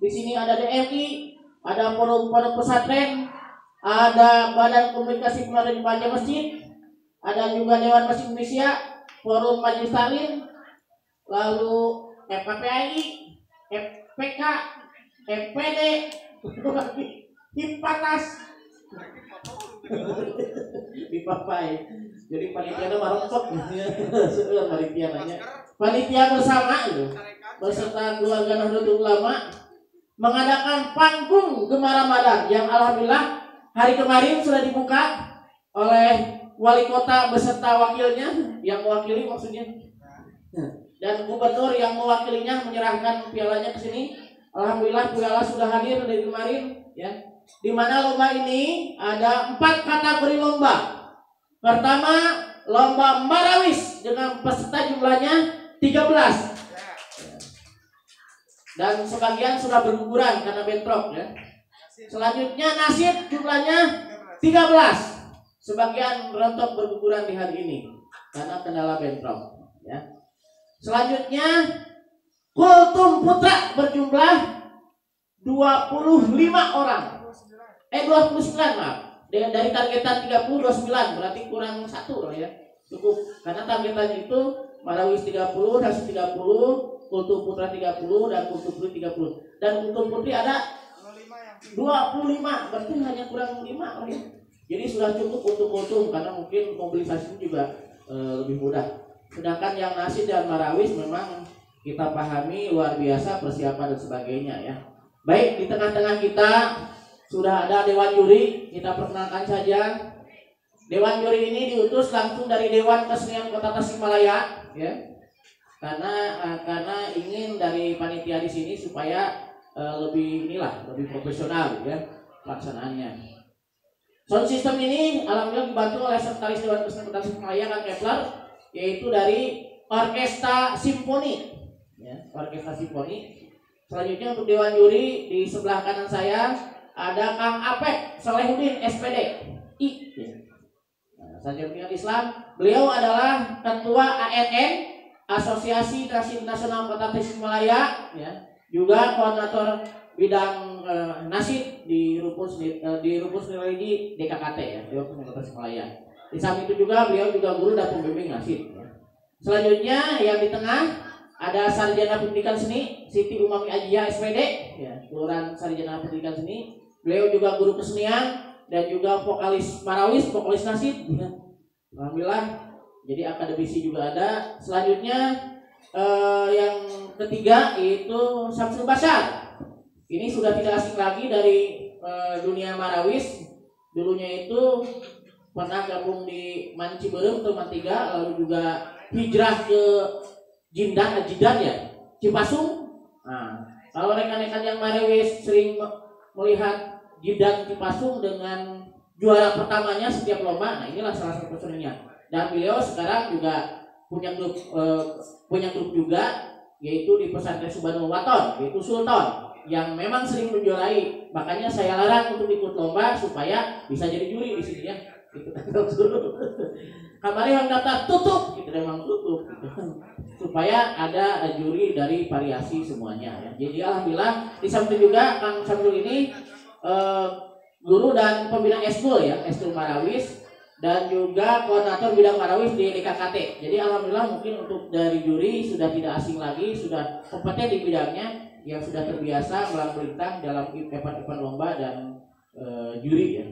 Di sini ada DMI, ada forum pondok pesantren, ada Badan Komunikasi Pengelola Masjid, ada juga Dewan Masjid Indonesia, forum Majelis Taklim, lalu FKPI, FPK, FPD, Himpanas, Dipapai. Jadi panitia marokok, sebenarnya panitia nanya. Panitia bersama itu beserta keluarga Nahdlatul Ulama mengadakan panggung Gema Ramadan yang alhamdulillah hari kemarin sudah dibuka oleh wali kota beserta wakilnya yang mewakili maksudnya, dan gubernur yang mewakilinya menyerahkan pialanya ke sini. Alhamdulillah piala sudah hadir dari kemarin ya. Di mana lomba ini ada 4 kategori lomba. Pertama, lomba Marawis dengan peserta jumlahnya 13. Dan sebagian sudah berguguran karena bentrok ya. Selanjutnya nasib jumlahnya 13. Sebagian rontok berguguran di hari ini karena kendala bentrok ya. Selanjutnya Kultum Putra berjumlah 25 orang. 29 maaf. Dari targetan 30 29 berarti kurang 1 loh ya. Cukup karena targetannya itu Marawis 30, Nasib 30, Kultum Putra 30 dan Kultum Putri 30. Dan Kultum Putri ada 25, berarti hanya kurang 5 loh ya. Jadi sudah cukup untuk Kultum karena mungkin mobilisasi juga lebih mudah. Sedangkan yang Nasib dan Marawis memang kita pahami luar biasa persiapan dan sebagainya ya. Baik, di tengah-tengah kita sudah ada Dewan Juri, kita perkenalkan saja. Dewan Juri ini diutus langsung dari Dewan Kesenian Kota Tasikmalaya, ya. Karena ingin dari panitia di sini supaya lebih profesional, ya, pelaksanaannya. Sound system ini alhamdulillah dibantu oleh Sekretaris Dewan Kesenian Kota Tasikmalaya Kang Kepler, yaitu dari Orkestra Simfoni, ya, Orkestra Simfoni. Selanjutnya untuk Dewan Juri di sebelah kanan saya ada Kang Apek Solehudin SPD I. Sarjana Islam. Beliau adalah Ketua ANN Asosiasi Nasib Nasional Kota Tasikmalaya, ya. Juga koordinator bidang nasib di Rupus Nilai DKKT ya, Dewan Kota Tasikmalaya. Di samping itu juga beliau juga guru dan pembimbing nasib. Ya. Selanjutnya yang di tengah ada Sarjana Pendidikan Seni Siti Umami Ajia SPD, ya, Kelurahan Sarjana Pendidikan Seni. Beliau juga guru kesenian dan juga vokalis Marawis, vokalis nasib. Ya. Alhamdulillah. Jadi akademisi juga ada. Selanjutnya yang ketiga yaitu Samsul Bashar. Ini sudah tidak asing lagi dari dunia Marawis. Dulunya itu pernah gabung di Manci Berem teman 3, lalu juga hijrah ke Jidan ya, Cipasung. Nah, kalau rekan-rekan yang Marawis sering melihat Jidan Cipasung dengan juara pertamanya setiap lomba, nah inilah salah satu personilnya. Dan beliau sekarang juga punya grup juga, yaitu di pesantren Subhanul Waton, yaitu Sultan, yang memang sering menjuarai. Makanya saya larang untuk ikut lomba supaya bisa jadi juri di sini ya. Kamari yang daftar tutup, gitu memang tutup, gitu. Supaya ada juri dari variasi semuanya ya. Jadi alhamdulillah di samping juga Kang Samsul ini guru dan pembina eskul ya, eskul Marawis, dan juga koordinator bidang Marawis di DKKT. Jadi alhamdulillah mungkin untuk dari juri sudah tidak asing lagi, sudah kompeten di bidangnya, yang sudah terbiasa melintang dalam event-event lomba dan juri ya.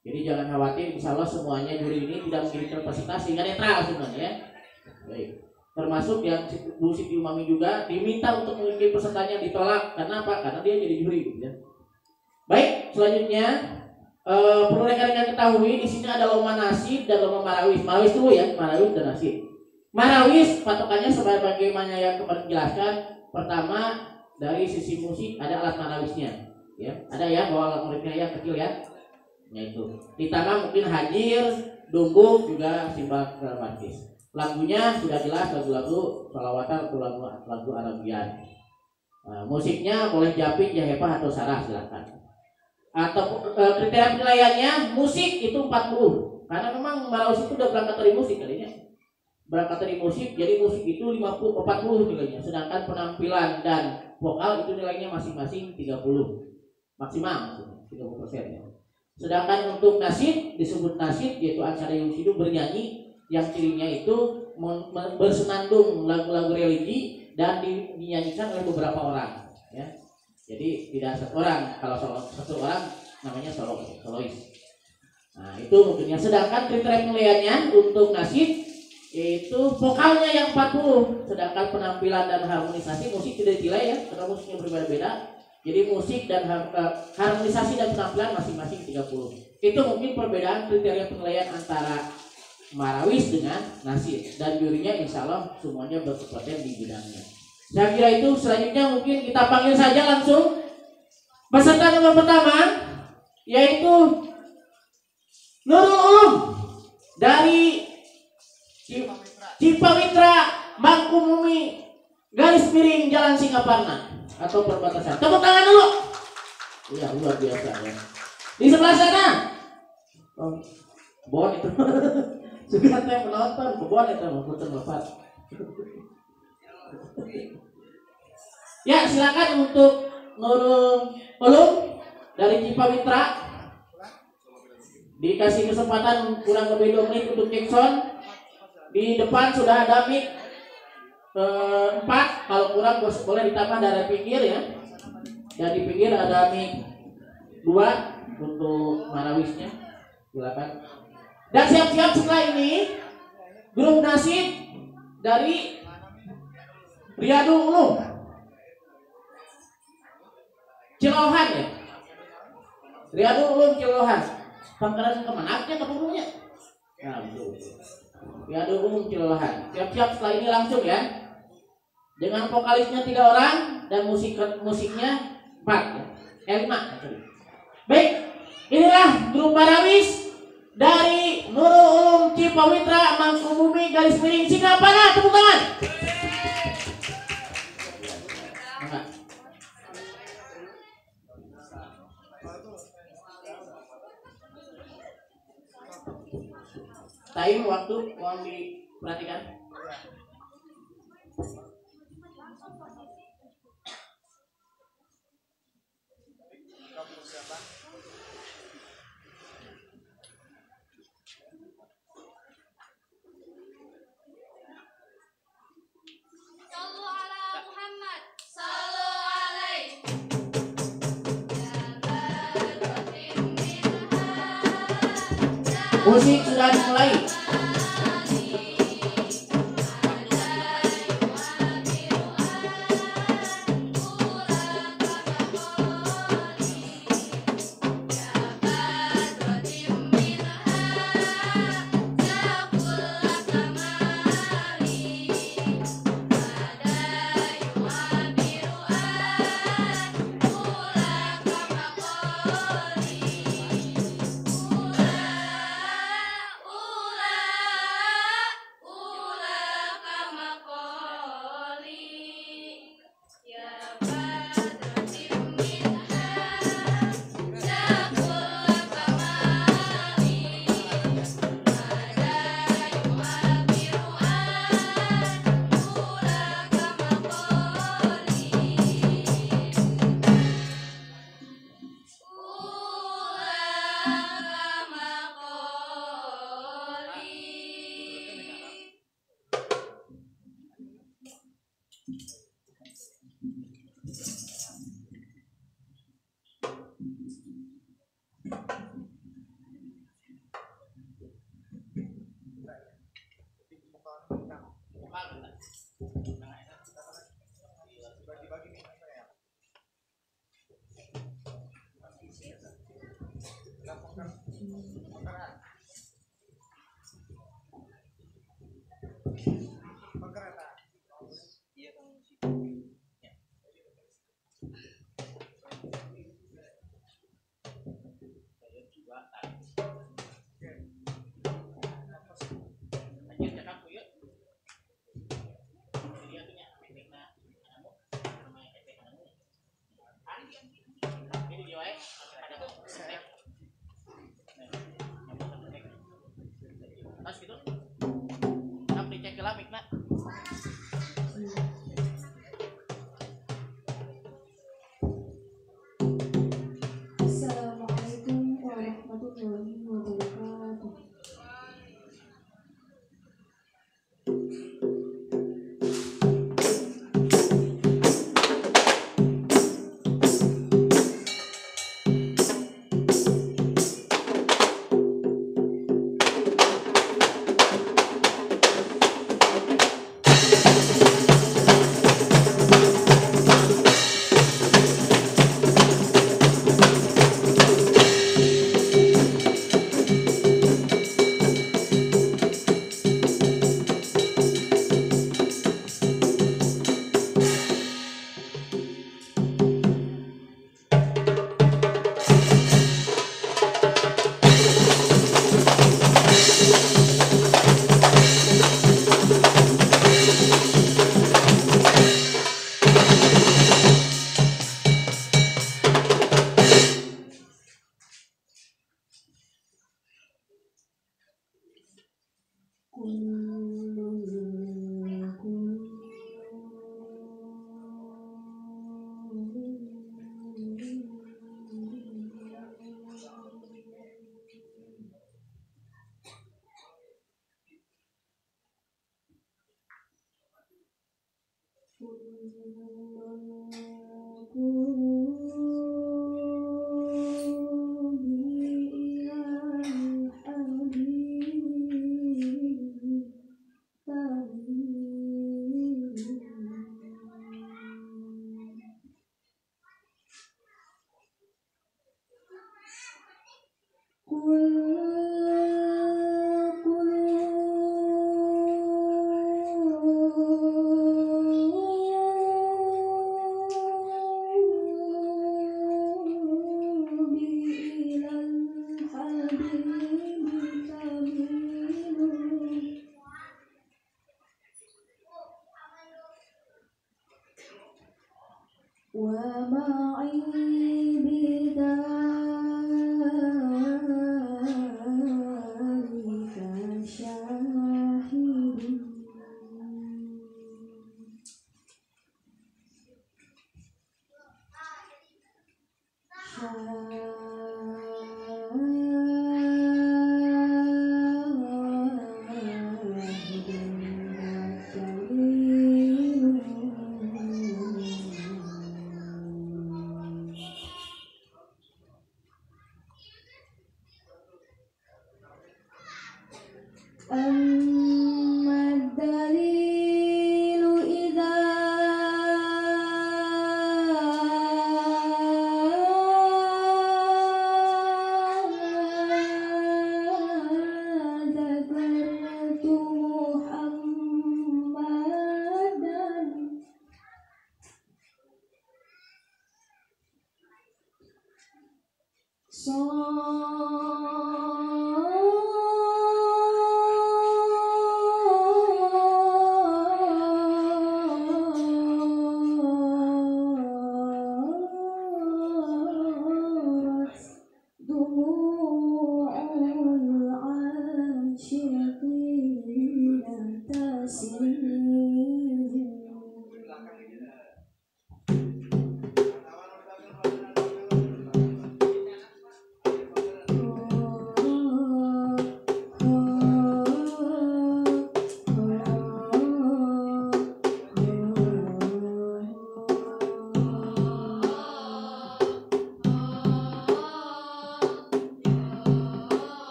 Jadi jangan khawatir, insya Allah semuanya juri ini tidak memiliki representasi, sehingga netral semuanya ya. Baik. Termasuk yang Bu Siti Umami juga diminta untuk mengikuti pesertanya, ditolak. Karena apa? Karena dia jadi juri gitu ya. Baik, selanjutnya perlu rekan-rekan ketahui di sini ada lomba nasib dan lomba Marawis. Marawis dulu ya, Marawis dan nasib. Marawis patokannya sebagaimana yang kemarin dijelaskan. Pertama dari sisi musik ada alat Marawisnya, ya. Ada ya bawa alat musiknya yang kecil ya. Yaitu di tangan mungkin hajir, dumbuk, juga simbal markis. Lagunya sudah jelas lagu-lagu sholawatan atau lagu Arabian. Musiknya boleh japing, jahepah atau sarah silakan. Atau kriteria penilaiannya musik itu 40. Karena memang Marawis itu udah berangkat dari musik kalinya. Berangkat dari musik, jadi musik itu 40 nilainya. Sedangkan penampilan dan vokal itu nilainya masing-masing 30 maksimal 30% ya. Sedangkan untuk nasyid disebut nasyid yaitu acara yusidu bernyanyi yang cirinya itu bersenandung lagu-lagu religi dan dinyanyikan oleh beberapa orang ya. Jadi tidak satu orang, kalau satu orang namanya solois. Nah, itu mungkinnya. Sedangkan kriteria penilaiannya untuk nasyid yaitu vokalnya yang 40, sedangkan penampilan dan harmonisasi musik tidak dinilai ya, karena musiknya berbeda-beda. Jadi musik dan harmonisasi dan penampilan masing-masing 30. Itu mungkin perbedaan kriteria penilaian antara marawis dengan nasyid, dan jurinya insya Allah semuanya berkompeten di bidangnya. Saya kira itu. Selanjutnya mungkin kita panggil saja langsung peserta nomor pertama, yaitu Nurul Ulum dari Cipamitra Mangkumumi garis miring Jalan Singaparna atau perbatasan. Tepuk tangan dulu. Iya, luar biasa ya. Di sebelah sana bon itu sudah saya menonton bon itu mempunyai lepas. Ya, silakan untuk Nurul Ulum dari Cipamitra. Dikasih kesempatan kurang lebih 2 menit untuk cek sound. Di depan sudah ada mic 4, kalau kurang boleh ditambah dari pinggir ya. Dan di pinggir ada mic 2 untuk marawisnya. Silakan. Dan siap-siap setelah ini grup nasyid dari Riyadul Ulum Cilohan ya. Riyadul Ulum Cilohan. Pangkalan kemana aja ketemunya? Nah, betul. Riyadul Ulum Cilohan. Siap-siap setelah ini langsung ya. Dengan vokalisnya 3 orang dan musiknya 4 ya. 5. Baik, inilah grup marawis dari Nurul Ulum Cipamitra Mangkumumi garis miring Singaparna. Tepuk tangan. Time waktu mohon diperhatikan. Musik sudah dimulai.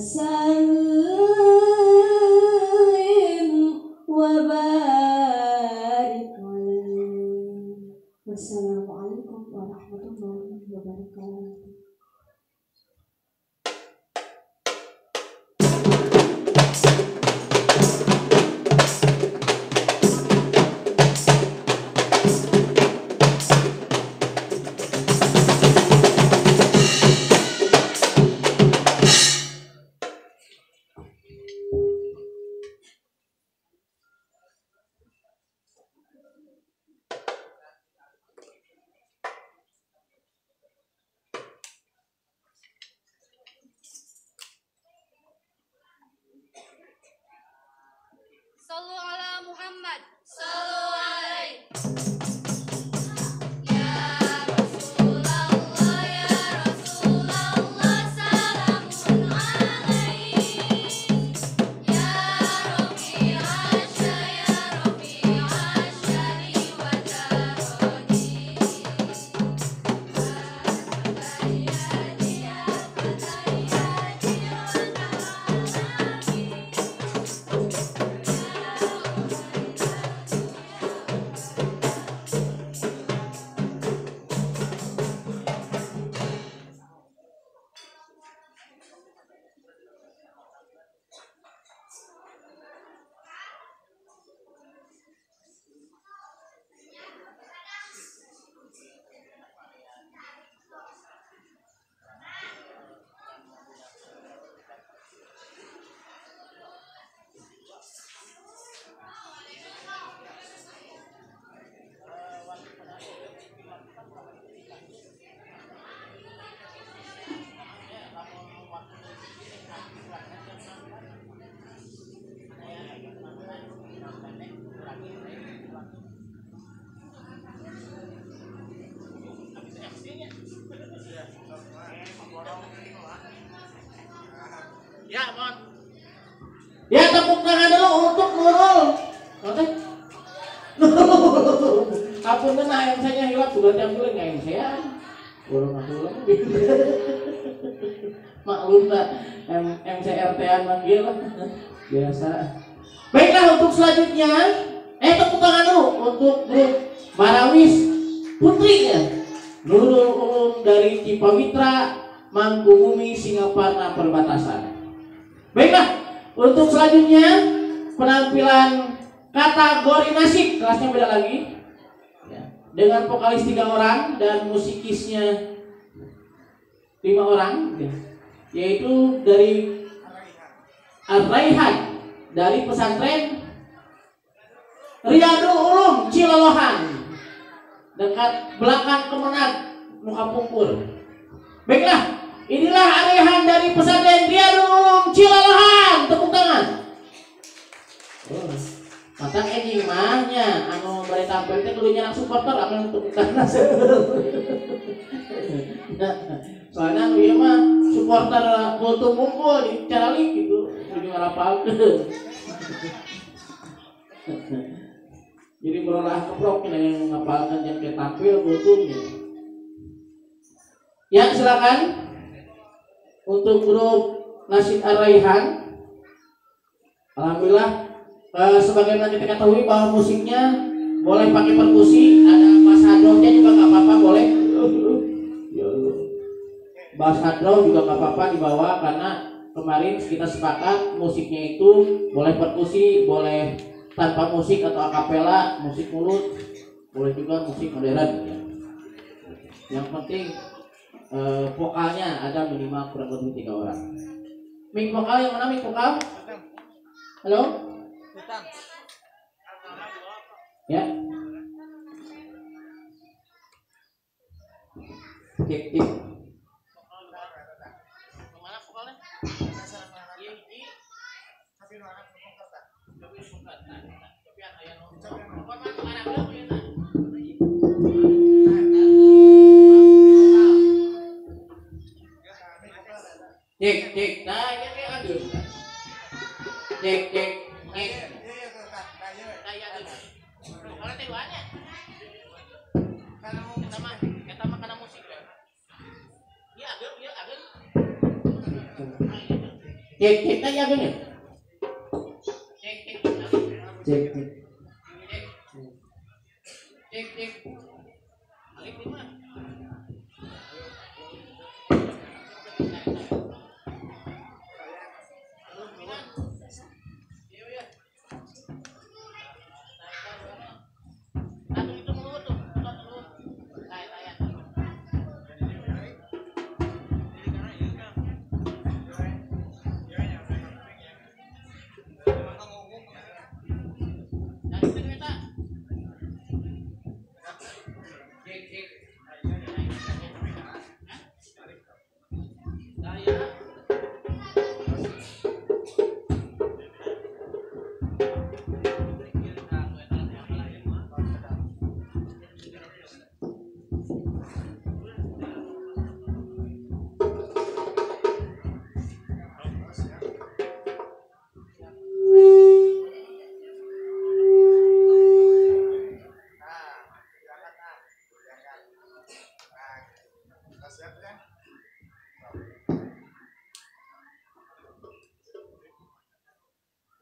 وسلم وبارك عليه. والسلام عليكم ورحمة الله وبركاته. Sallu ala Muhammad. Sallu Ya, Mon. Ya, tepuk tangan dulu untuk Nurul. Oke. Apun kena yang saya hilap sudah diambil nggak yang saya. Kurang aku maklum tak MCRT-an manggil biasa. Baiklah, untuk selanjutnya tepuk tangan dulu untuk grup Marawis Putri ya. Nurul Ulum dari Cipawitra, Mangkubumi, Singaparna Perbatasan. Baiklah, untuk selanjutnya penampilan kategori nasib, kelasnya beda lagi ya, dengan vokalis 3 orang dan musikisnya 5 orang ya, yaitu dari Ar-Raihan dari pesantren Riyadul Ulum Cilolohan dekat belakang Kemenag Mukapumpur. Baiklah, inilah Ar-Raihan dari pesantren Riyadul Ulum Cilolohan. Tepuk tangan. Matang anjing mahnya anu bari tampil teh kudu nyenak supporter anu tepuk tangan. Soalnya anu ieu mah supporter kultum mumpul di Caralik gitu, kudu ngarapalkeun. Jadi berolah keprok yang ngapalkan yang ke tampil kultumnya. Ya, silakan untuk grup Nasib Ar-Raihan. Alhamdulillah, sebagaimana kita ketahui bahwa musiknya boleh pakai perkusi, ada bass hadrohnya juga nggak apa-apa, boleh. Bass hadroh juga nggak apa-apa dibawa karena kemarin kita sepakat musiknya itu boleh perkusi, boleh tanpa musik atau akapela, musik mulut, boleh juga musik modern. Ya. Yang penting vokalnya ada minimal kurang lebih 3 orang. Mic vokal yang mana mic vokal? Halo? Ya. Cek. Mana vokalnya? Cek. Nah, ini aduh. Cek. Vokalnya teh banyak. Kita mah karena musik ya. Iya, agak. Cek aja gini. Cek. Balik di mana?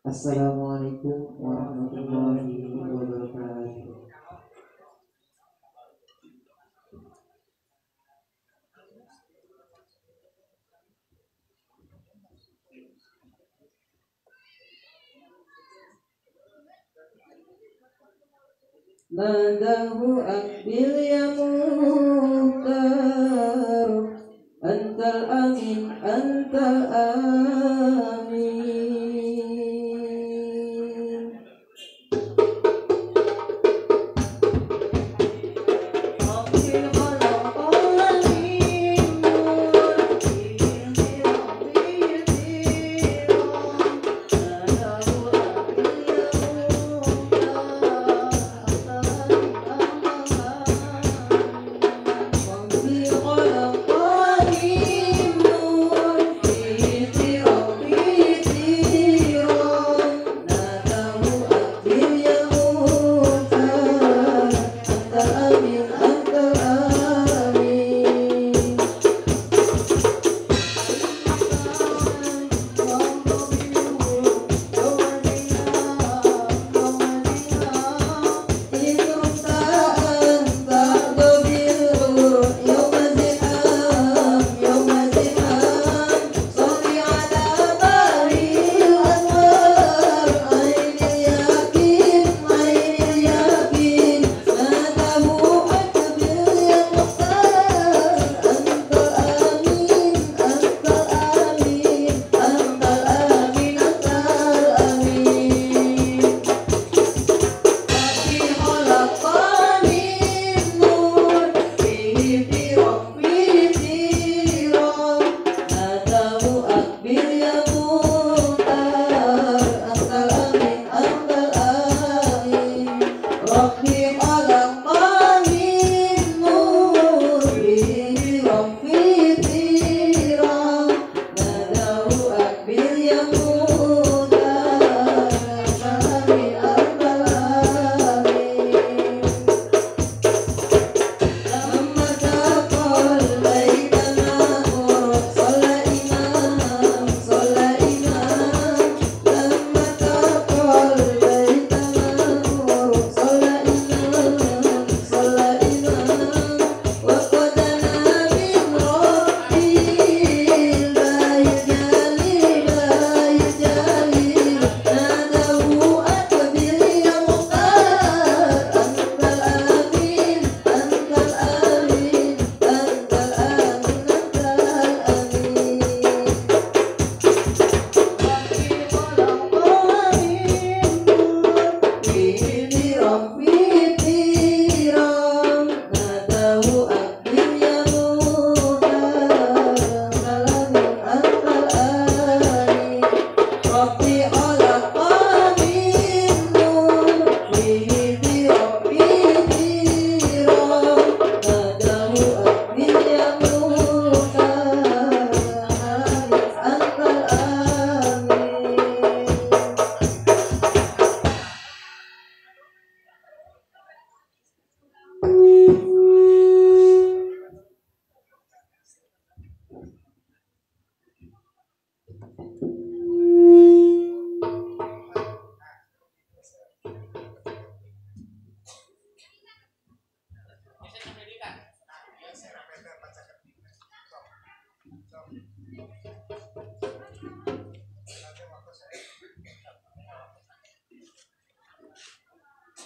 Assalamualaikum warahmatullahi wabarakatuh. Nadahu akbil ya muhtar, antal amin, antal amin.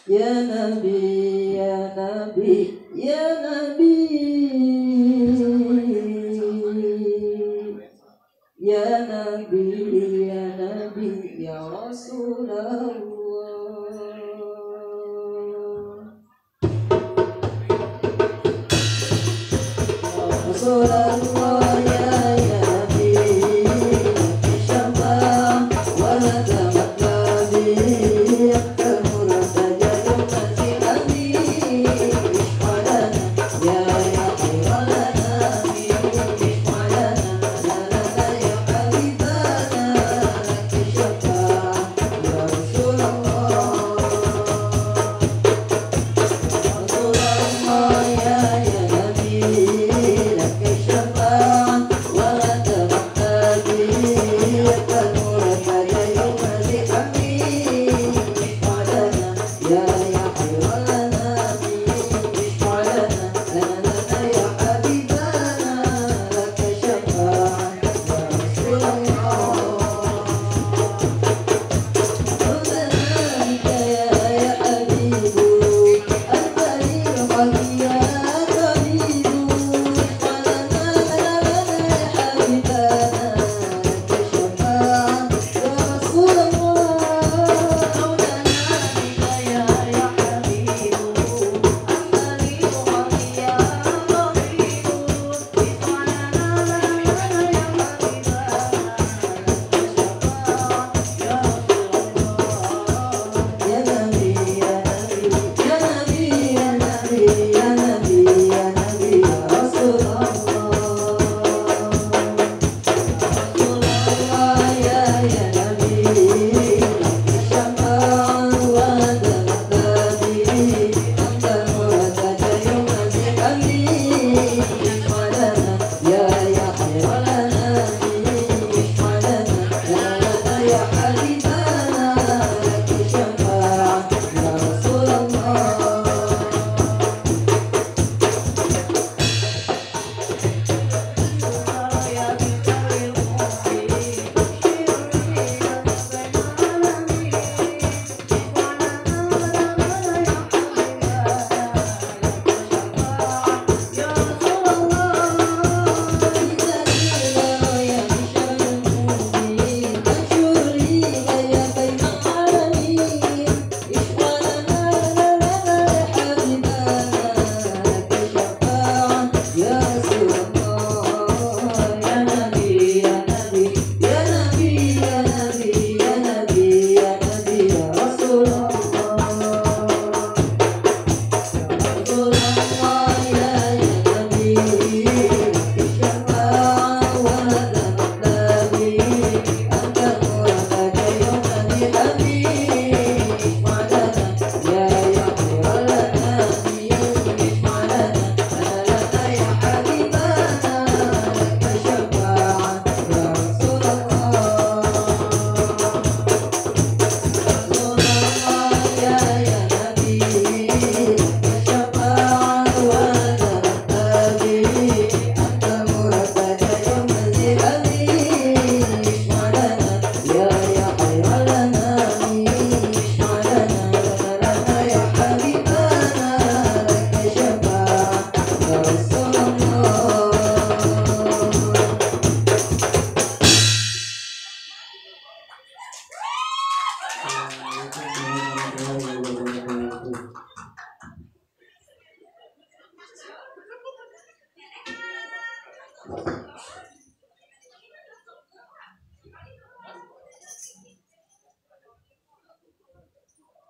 Ya Nabi, ya Nabi, ya Nabi, ya Nabi, ya Nabi, ya Rasulullah. Rasulullah ya Nabi, syafa'a wa hadamat nabi.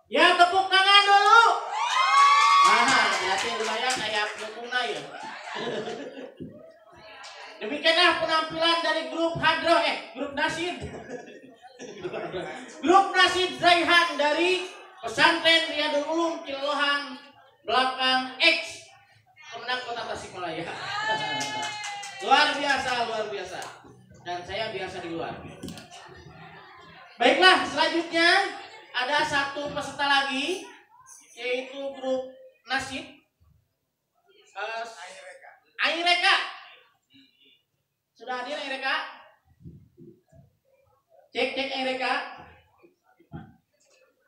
Ya tepuk tangan dulu. Aha, berarti lumayan kayak dukungna ya. Demikianlah penampilan dari grup Hadroh, grup Nasid. Grup Nasid Zaihan dari Pesantren Riyadul Ulum Cilohan belakang X Kemenang Kota Tasikmalaya. Luar biasa, luar biasa. Dan saya biasa di luar. Baiklah, selanjutnya ada satu peserta lagi, yaitu grup Nasid Aireka. Sudah hadir Aireka? Cek Aireka.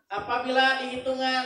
Apabila di hitungan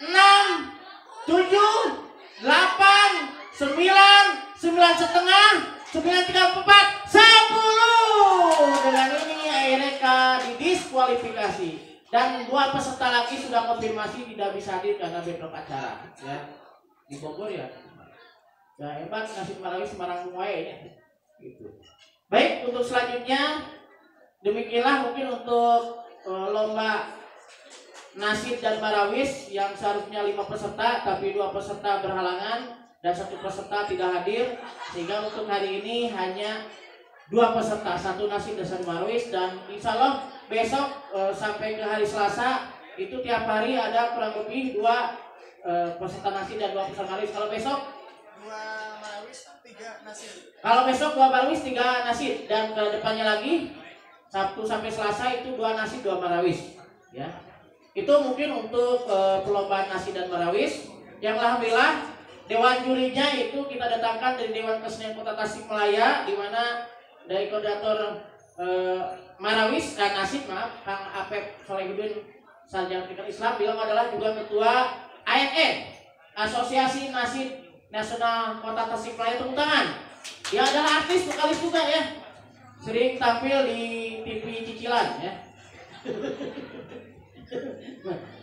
6, 7, 8, 9, 9,5, 9,34, 10. Dengan ini akhirnya didiskualifikasi. Dan 2 peserta lagi sudah konfirmasi tidak bisa hadir karena bentrok acara. Ya, di Bogor ya. Ya hebat nasib Marawi Semarang Muay ya. Gitu. Baik, untuk selanjutnya demikianlah mungkin untuk lomba nasib dan marawis yang seharusnya 5 peserta tapi 2 peserta berhalangan dan 1 peserta tidak hadir, sehingga untuk hari ini hanya 2 peserta, 1 nasib dan 1 marawis. Dan insya Allah besok sampai ke hari Selasa itu tiap hari ada kurang lebih 2 peserta nasib dan 2 peserta marawis. Kalau besok 2 marawis, 3 nasib. Kalau besok 2 marawis, 3 nasib, dan ke depannya lagi Sabtu sampai Selasa itu 2 nasib, 2 marawis. Ya, itu mungkin untuk perlombaan nasib dan marawis. Yang alhamdulillah dewan jurinya itu kita datangkan dari Dewan Kesenian Kota Tasikmalaya, di mana dari koordinator marawis nasib Kang Apep Solehudin Sarjana Pendidikan Islam, beliau adalah juga ketua ANN Asosiasi Nasib Nasional Kota Tasikmalaya. Tepuk tangan. Dia adalah artis, vokalis juga ya. Sering tampil di TV cicilan ya.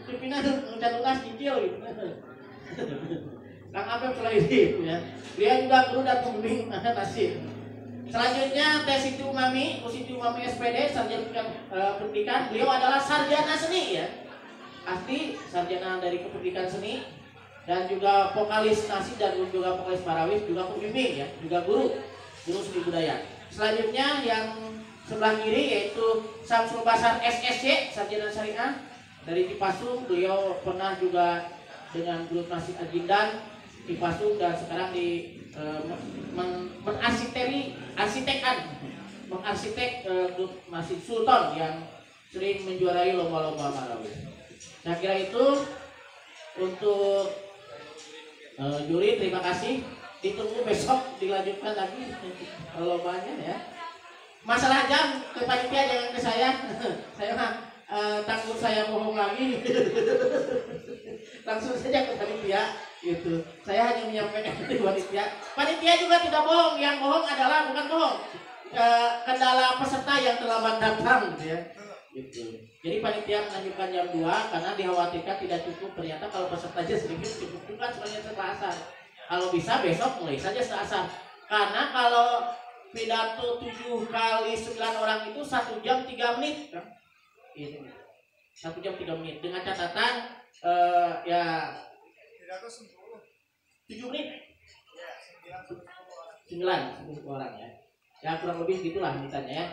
TV-nya mencantumkan cicil gitu. Kang Apep Sulaiman ya. Dia juga guru dan pembimbing nasib. Selanjutnya Teh Siti Umami, Siti Umami SPD, Sarjana Pendidikan. Beliau adalah sarjana seni ya. Asli sarjana dari Pendidikan Seni, dan juga vokalis nasib dan juga vokalis marawis, juga pembimbing ya, juga guru seni budaya. Selanjutnya yang sebelah kiri yaitu Samsul Basar SSC, sarjana syariah dari Cipasung. Beliau pernah juga dengan grup nasib Ajindan Cipasung dan sekarang di mengarsitek grup nasib Sultan yang sering menjuarai lomba-lomba marawis. Saya kira itu untuk juri. Terima kasih, ditunggu besok dilanjutkan lagi lombanya ya. Masalah jam ke panitia jangan ke saya. Saya mah takut saya bohong lagi. Langsung saja ke panitia gitu. Saya hanya menyampaikan di panitia. Panitia juga tidak bohong, yang bohong adalah bukan bohong, kendala peserta yang terlambat datang gitu ya. Gitu. Jadi panitia menanyakan jam 2 karena dikhawatirkan tidak cukup. Ternyata kalau pesertanya sedikit cukup juga sebenarnya setelah asar. Kalau bisa besok mulai saja setelah asar. Karena kalau pidato 7 kali 9 orang itu 1 jam 3 menit kan? 1 jam 3 menit dengan catatan ya Pidato 10. 7 menit. Ya, 9 orang ya. Ya kurang lebih gitulah mintanya ya.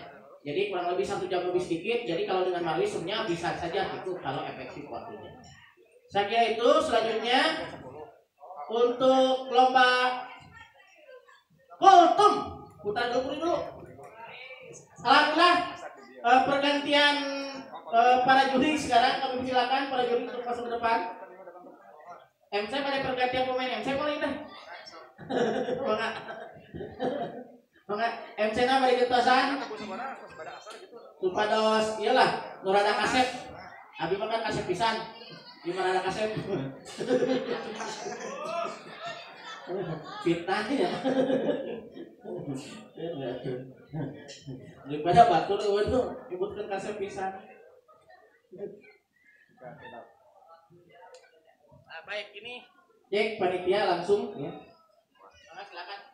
Jadi kurang lebih 1 jam lebih sedikit. Jadi kalau dengan marawis sebenarnya bisa saja itu kalau efektif waktunya. Saya kira itu. Selanjutnya untuk lomba kultum putar dulu. Alhamdulillah pergantian para juri sekarang. Kami silakan para juri untuk masuk ke depan. MC pada pergantian pemain. MC boleh dah. Maka MC na bari ketosan. Supados iyalah nurada kasep. Abi makan kasep pisan. Gimana ada kasep? Fitnah ya. Daripada batur itu nyebutkan kasep pisan. Baik, ini cek panitia langsung ya. Silakan.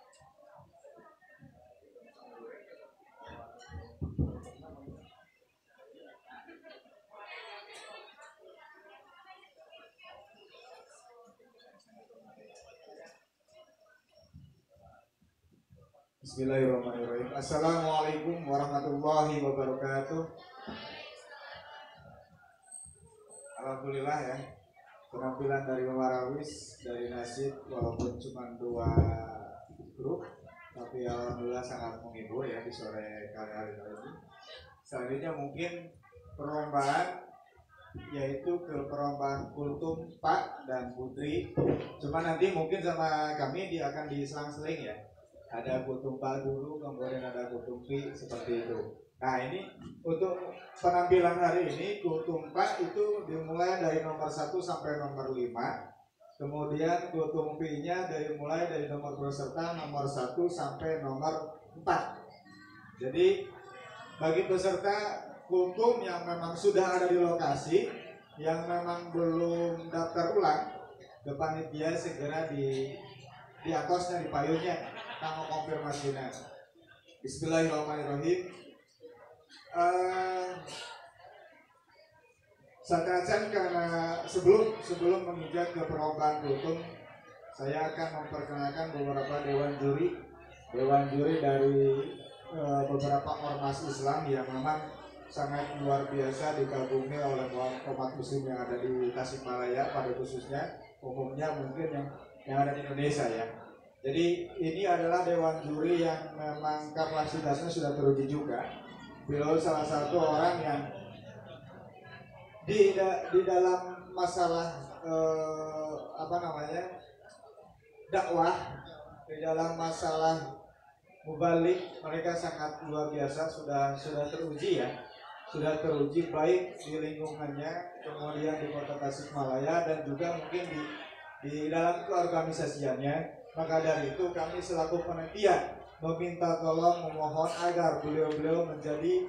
Bismillahirrahmanirrahim. Assalamualaikum warahmatullahi wabarakatuh. Alhamdulillah ya. penampilan dari Marawis dari Nasib walaupun cuma 2 grup, tapi alhamdulillah sangat menghibur ya di sore hari ini. Selanjutnya mungkin perlombaan, yaitu ke perlombaan kultum Pak dan Putri. Cuma nanti mungkin sama kami dia akan diselang-seling ya. Ada kultum Pak dulu, kemudian ada kultum Pi, seperti itu. Nah ini untuk penampilan hari ini kultum Pak itu dimulai dari nomor 1 sampai nomor 5. Kemudian kultum Pi-nya mulai dari nomor peserta nomor 1 sampai nomor 4. Jadi bagi peserta kultum yang memang sudah ada di lokasi, yang memang belum daftar ulang, ke panitia segera di akosnya, di payungnya, kita mau konfirmasinya. Bismillahirrahmanirrahim. Seakan karena sebelum menginjak ke perlombaan kultum, saya akan memperkenalkan beberapa dewan juri dari beberapa ormas Islam yang memang sangat luar biasa dikagumi oleh umat muslim yang ada di Tasikmalaya pada khususnya, umumnya mungkin yang ada di Indonesia ya. Jadi ini adalah dewan juri yang memang kapasitasnya sudah teruji juga. Beliau salah satu orang yang di dalam masalah dakwah, di dalam masalah mubalik, mereka sangat luar biasa, sudah teruji ya, sudah teruji baik di lingkungannya, kemudian di kota Tasikmalaya dan juga mungkin di dalam keorganisasiannya. Maka dari itu kami selaku panitia meminta tolong, memohon agar beliau menjadi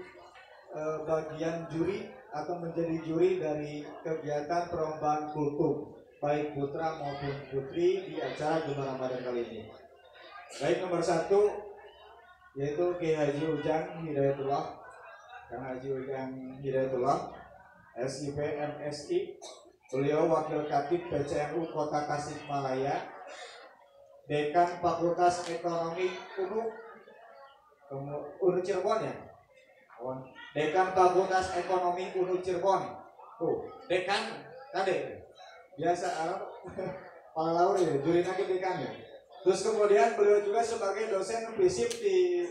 bagian juri atau menjadi juri dari kegiatan perlombaan kultum baik putra maupun putri di acara Gemar Ramadan kali ini. Baik, nomor 1 yaitu Kiai Haji Ujang Hidayatullah, Kang Haji Ujang Hidayatullah, SIP MSI. Beliau Wakil Katib PCNU Kota Tasikmalaya, Dekan Fakultas Ekonomi UNU Cirebon ya. Dekan Fakultas Ekonomi UNU Cirebon. Dekan tadi biasa Pak Laur ya, juri lagi dekan ya. Terus kemudian beliau juga sebagai dosen FISIP di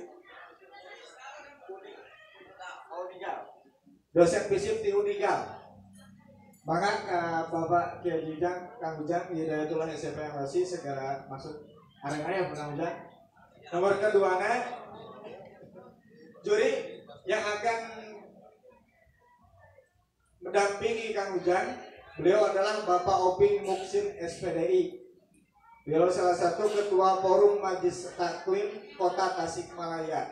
Unigal. Dosen FISIP di Unigal. Maka Bapak Kiai Ujang, Kang Ujang Hidayatullah SPMSI segera masuk area Kang Ujang. Nomor keduanya juri yang akan mendampingi Kang Ujang, beliau adalah Bapak Oping Muksin SPDI. Beliau salah satu ketua forum Majlis Taklim Kota Tasikmalaya.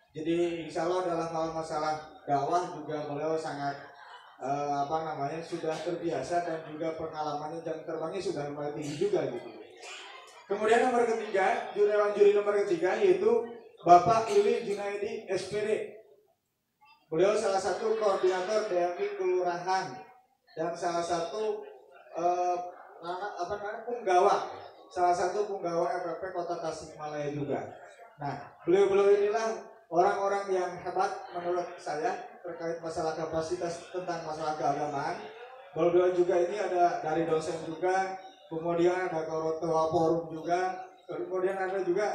Jadi insya Allah dalam hal masalah dakwah juga beliau sangat sudah terbiasa dan juga pengalamannya jam terbangnya sudah lumayan tinggi juga gitu. Kemudian nomor ketiga, juri nomor ketiga yaitu Bapak Ili Junaidi SPD. Beliau salah satu koordinator DMI Kelurahan dan salah satu punggawa, salah satu punggawa FPP Kota Tasikmalaya juga. Nah, beliau inilah orang-orang yang hebat menurut saya terkait masalah kapasitas tentang masalah keagamaan. Beliau juga ini ada dari dosen juga, kemudian ada ketua forum juga, kemudian ada juga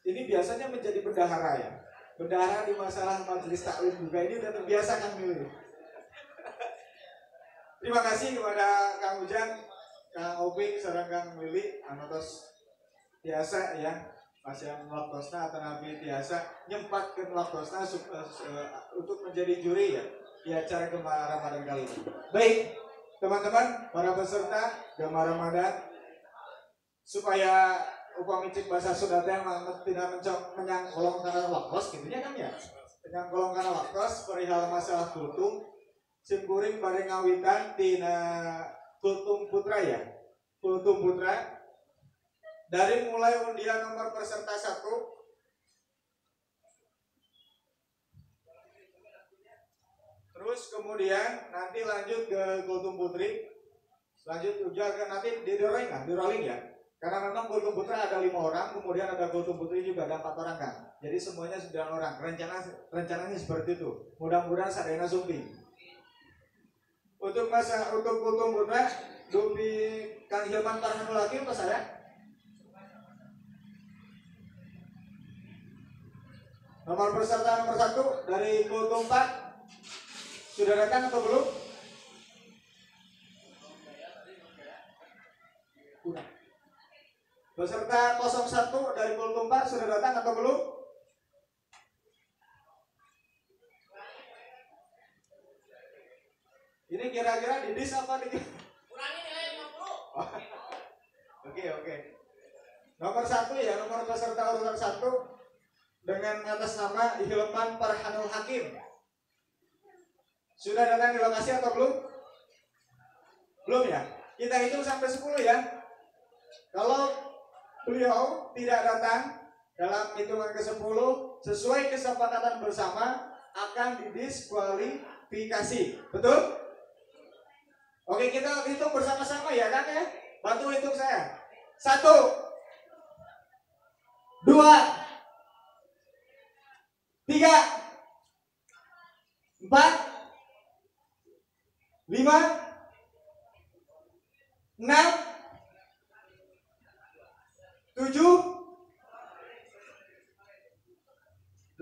ini biasanya menjadi bendahara ya. Bendahara di masalah majelis taklim juga, ini udah terbiasa Kang Willy. Terima kasih kepada Kang Ujang, Kang Oping, sareng Kang Willy, anotos biasa ya. Masih melaktosna atau nabi biasa nyempatkan laktosna untuk menjadi juri ya di acara Gemar Ramadan kali ini. Baik, teman-teman, para peserta Gemar Ramadan, supaya upami cik bahasa Sunda teh tidak menyang kolong kana waktos gitu nya kan ya. Menyang kolong kana waktos perihal masalah kultum simkuring bade ngawitan tina kultum putra ya. Kultum putra dari mulai undian nomor peserta 1 terus kemudian nanti lanjut ke kultum putri, lanjut juga nanti di rolling ya, karena memang kultum putra ada 5 orang, kemudian ada kultum putri juga ada 4 orang kan, jadi semuanya 9 orang. Rencananya seperti itu, mudah-mudahan sadayana sumping. Untuk kultum putra dupi Kang Hilman Farhanul Hakim ke saya. Nomor peserta nomor 1 dari Kultum 4 sudah datang atau belum? Udah. Peserta 01 dari Kultum 4 sudah datang atau belum? Ini kira-kira didis apa di? Kurangi nilai 50. Oke. Nomor 1 ya, nomor peserta urutan 1 dengan atas nama Hilman Farhanul Hakim. Sudah datang di lokasi atau belum? Belum ya? Kita hitung sampai 10 ya. Kalau beliau tidak datang dalam hitungan ke-10 sesuai kesepakatan bersama akan didiskualifikasi. Betul? Oke, kita hitung bersama-sama ya kan ya? Bantu hitung saya. 1 2 3 4 5 6 7 8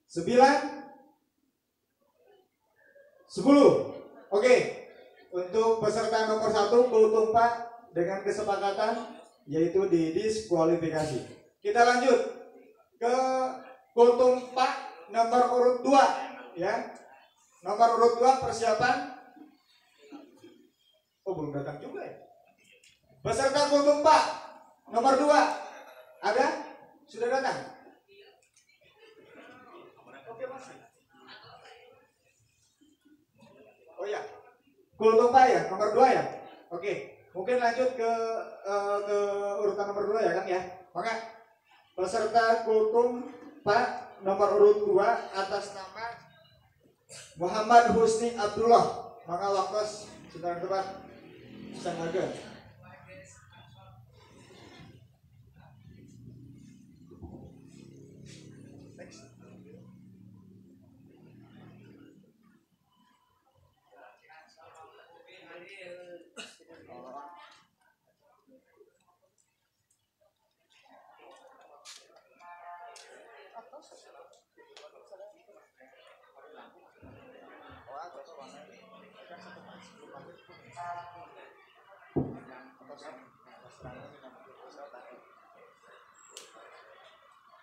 9 10. Oke. Untuk peserta nomor 1 Kultum Pak dengan kesepakatan yaitu didiskualifikasi. Kita lanjut ke Kultum Pak nomor urut 2 ya. Nomor urut 2 persiapan. Oh, belum datang juga ya. Peserta Kultum Pak nomor 2 ada? Sudah datang? Oke, masih. Oh ya. Kultum Pak ya, nomor 2 ya. Oke, mungkin lanjut ke urutan nomor 2 ya Kang ya. Maka peserta Kultum Pak nomor urut 2 atas nama Muhammad Husni Abdullah. Maka waktu sedang tepat sangaga.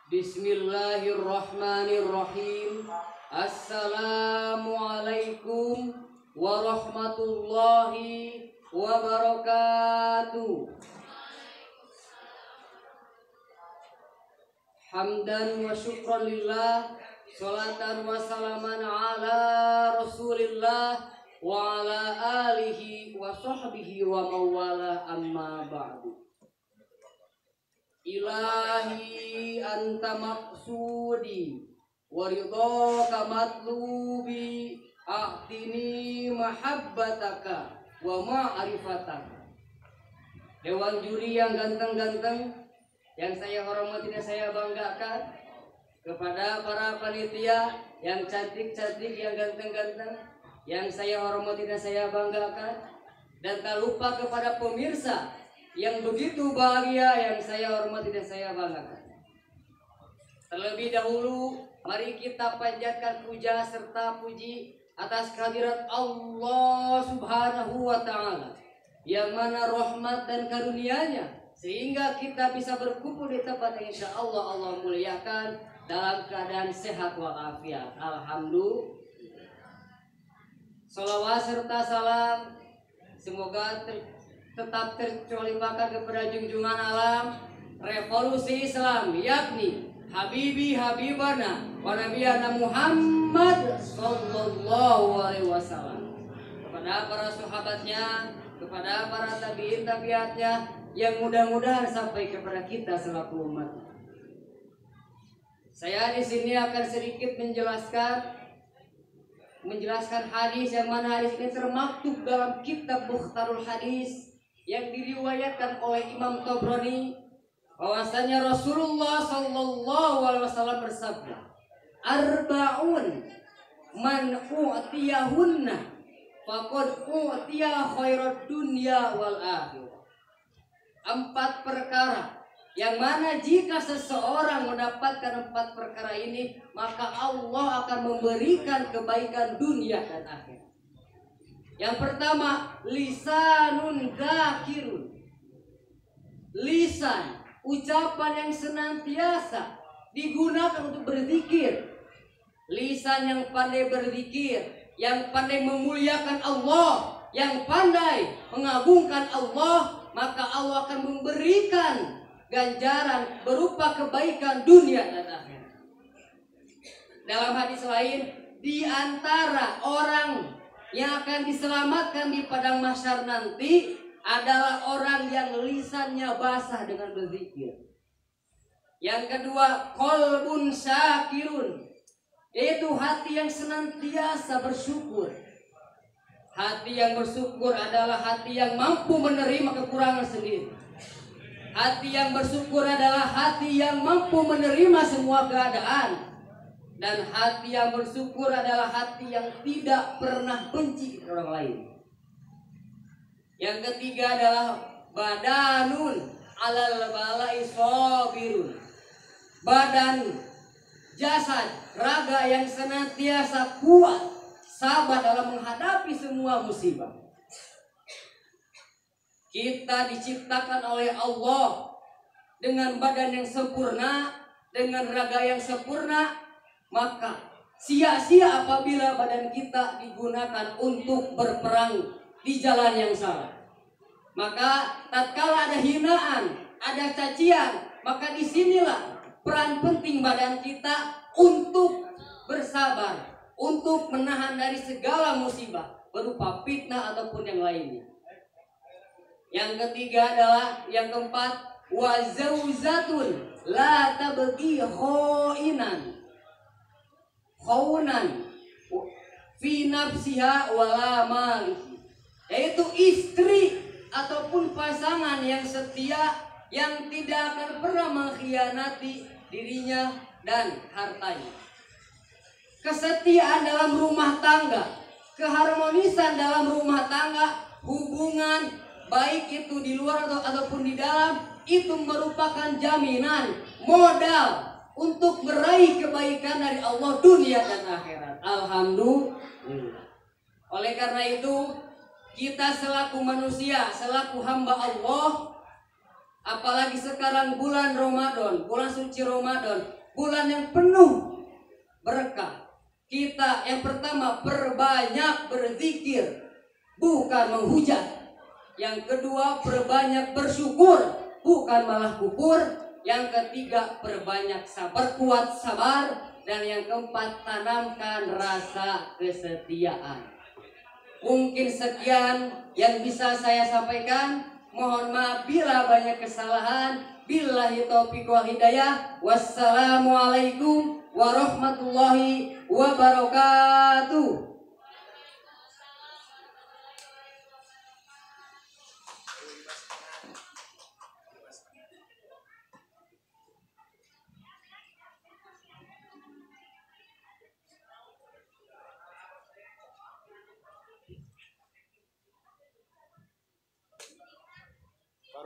Bismillahirrahmanirrahim. Assalamualaikum warahmatullahi wabarakatuh. Hamdan wa syukran lillah, salatan wa salaman ala rasulillah wa ala alihi wa sahbihi wa mawala, amma ba'du. Ilahi anta maqsudi wa ridhaka matlubi, a'tini mahabbataka wa ma'rifataka. Dewan juri yang ganteng-ganteng, yang saya hormati dan saya banggakan, kepada para panitia yang cantik-cantik, yang ganteng-ganteng, yang saya hormati dan saya banggakan, dan tak lupa kepada pemirsa yang begitu bahagia yang saya hormati dan saya banggakan. Terlebih dahulu, mari kita panjatkan puja serta puji atas kehadirat Allah Subhanahu wa Ta'ala, yang mana rahmat dan karunia-Nya sehingga kita bisa berkumpul di tempat yang insya Allah Allah muliakan dalam keadaan sehat walafiat. Alhamdulillah. Salawat serta salam semoga tetap tercurahkan kepada junjungan alam revolusi Islam, yakni Habibi Habibana wa Nabiyana Muhammad sallallahu alaihi wasallam, kepada para sahabatnya, kepada para tabiin tabiatnya, yang mudah-mudahan sampai kepada kita selaku umat. Saya di sini akan sedikit menjelaskan hadis, yang mana hadis ini termaktub dalam kitab Mukhtarul Hadis yang diriwayatkan oleh Imam Tabrani, bahwasanya Rasulullah sallallahu alaihi wasallam bersabda, arba'un man u'tiyahunna faqad utiya khairat dunya wal akhirah. 4 perkara yang mana jika seseorang mendapatkan 4 perkara ini, maka Allah akan memberikan kebaikan dunia dan akhirat. Yang pertama, lisanun dzakirun. Lisan, ucapan yang senantiasa digunakan untuk berzikir. Lisan yang pandai berzikir, yang pandai memuliakan Allah, yang pandai mengagungkan Allah, maka Allah akan memberikan ganjaran berupa kebaikan dunia dan akhirat. Dalam hadis lain, di antara orang yang akan diselamatkan di padang mahsyar nanti adalah orang yang lisannya basah dengan berzikir. Yang kedua, qalbun syakirun, yaitu hati yang senantiasa bersyukur. Hati yang bersyukur adalah hati yang mampu menerima kekurangan sendiri. Hati yang bersyukur adalah hati yang mampu menerima semua keadaan. Dan hati yang bersyukur adalah hati yang tidak pernah benci kepada orang lain. Yang ketiga adalah badanun alal balai sabirun. Badan, jasad, raga yang senantiasa kuat, sabar dalam menghadapi semua musibah. Kita diciptakan oleh Allah dengan badan yang sempurna, dengan raga yang sempurna, maka sia-sia apabila badan kita digunakan untuk berperang di jalan yang salah. Maka tatkala ada hinaan, ada cacian, maka disinilah peran penting badan kita untuk bersabar, untuk menahan dari segala musibah berupa fitnah ataupun yang lainnya. Yang ketiga adalah, yang keempat, wa zauzatun la tabghi khainan khaunan fi nafsiha wala maliki, yaitu istri ataupun pasangan yang setia, yang tidak akan pernah mengkhianati dirinya dan hartanya. Kesetiaan dalam rumah tangga, keharmonisan dalam rumah tangga, hubungan baik itu di luar ataupun di dalam, itu merupakan jaminan modal untuk meraih kebaikan dari Allah dunia dan akhirat. Alhamdulillah. Oleh karena itu, kita selaku manusia, selaku hamba Allah, apalagi sekarang bulan Ramadan, bulan suci Ramadan, bulan yang penuh berkah. Kita yang pertama perbanyak berzikir, bukan menghujat. Yang kedua perbanyak bersyukur, bukan malah kufur. Yang ketiga perbanyak sabar, kuat sabar. Dan yang keempat tanamkan rasa kesetiaan. Mungkin sekian yang bisa saya sampaikan. Mohon maaf bila banyak kesalahan. Billahi taufiq wal hidayah. Wassalamualaikum warahmatullahi wabarakatuh.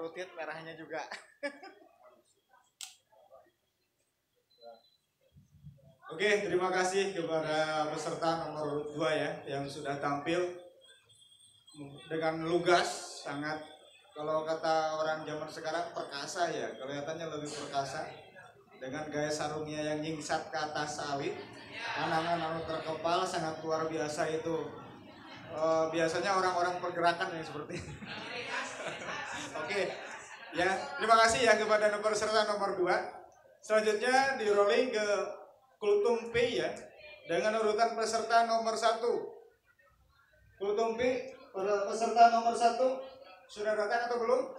Rutit merahnya juga. Oke, terima kasih kepada peserta nomor 2 ya yang sudah tampil dengan lugas, sangat, kalau kata orang zaman sekarang perkasa ya, kelihatannya lebih perkasa dengan gaya sarungnya yang nyingsat ke atas sawit, pandangan anu terkepal sangat luar biasa itu. Biasanya orang-orang pergerakan yang seperti ini. Oke, ya terima kasih ya kepada peserta nomor 2. Selanjutnya di rolling ke Kultum P ya, dengan urutan peserta nomor 1. Kultum P, peserta nomor 1 sudah datang atau belum?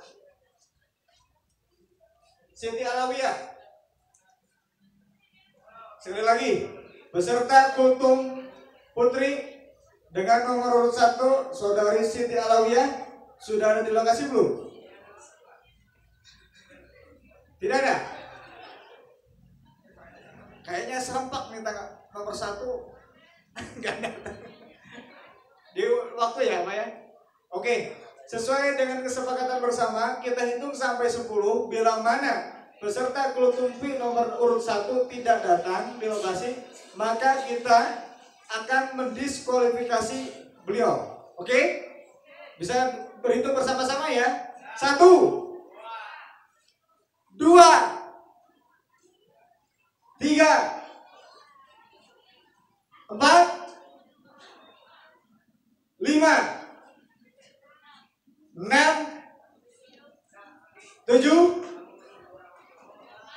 Siti Alawiyah. Sekali lagi, peserta Kultum Putri dengan nomor urut 1 saudari Siti Alawiyah sudah ada di lokasi belum? Tidak ada? Kayaknya serempak minta nomor 1 nggak datang. Di waktu ya Pak ya. Oke, sesuai dengan kesepakatan bersama kita hitung sampai 10. Bila mana peserta Klutumpi nomor urut 1 tidak datang di lokasi, maka kita akan mendiskualifikasi beliau. Oke? Bisa berhitung bersama-sama ya. 1, 2, 3, 4, 5, 6, 7,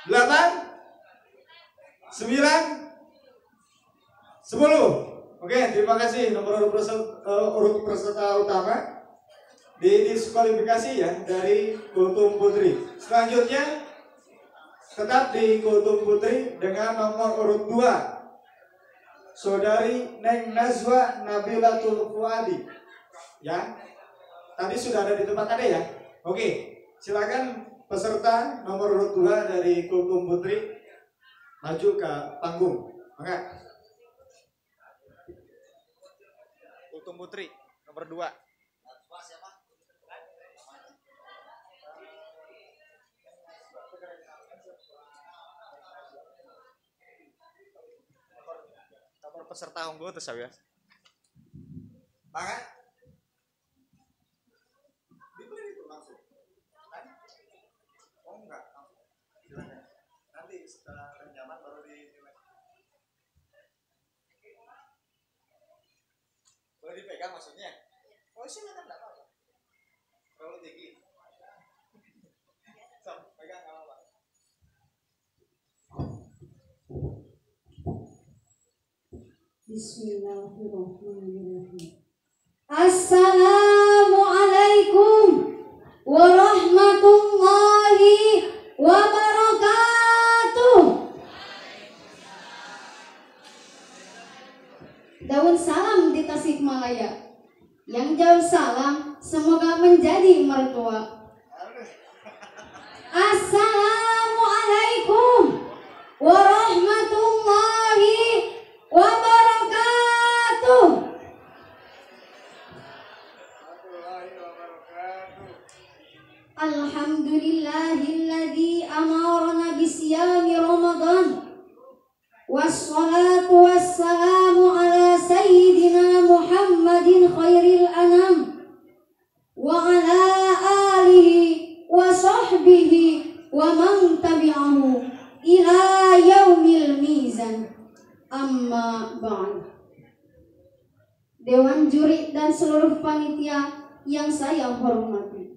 8, 9, 10. Oke, terima kasih nomor urut peserta utama didiskualifikasi ya dari Kultum Putri. Selanjutnya tetap di Kultum Putri dengan nomor urut 2 Saudari Neng Nazwa Nabilatul Fuadi. Ya, tadi sudah ada di tempat ada ya. Oke, silakan peserta nomor urut 2 dari Kultum Putri maju ke panggung. Mangga. Kultum Putri nomor 2. Nomor peserta unggul terus ya. Mangga. Dibeli itu langsung. Oh enggak, nanti setelah nyaman baru dinilai. Boleh dipegang maksudnya? Oh silakan, enggak apa-apa. Terlalu tinggi. So, pegang enggak apa-apa. Bismillahirrahmanirrahim. Assalamualaikum warahmatullahi wabarakatuh. Daun salam di Tasikmalaya. Yang jauh salam semoga menjadi mertua. Assalamualaikum warahmatullahi wabarakatuh. Alhamdulillahilladzi amarna bisiyami Ramadan. Wassalatu wassalamu ala sayyidina Muhammadin khairil anam wa ala alihi wa sahbihi wa man tabi'ahu ila yaumil mizan. Amma ba'd. Dewan juri dan seluruh panitia yang saya hormati,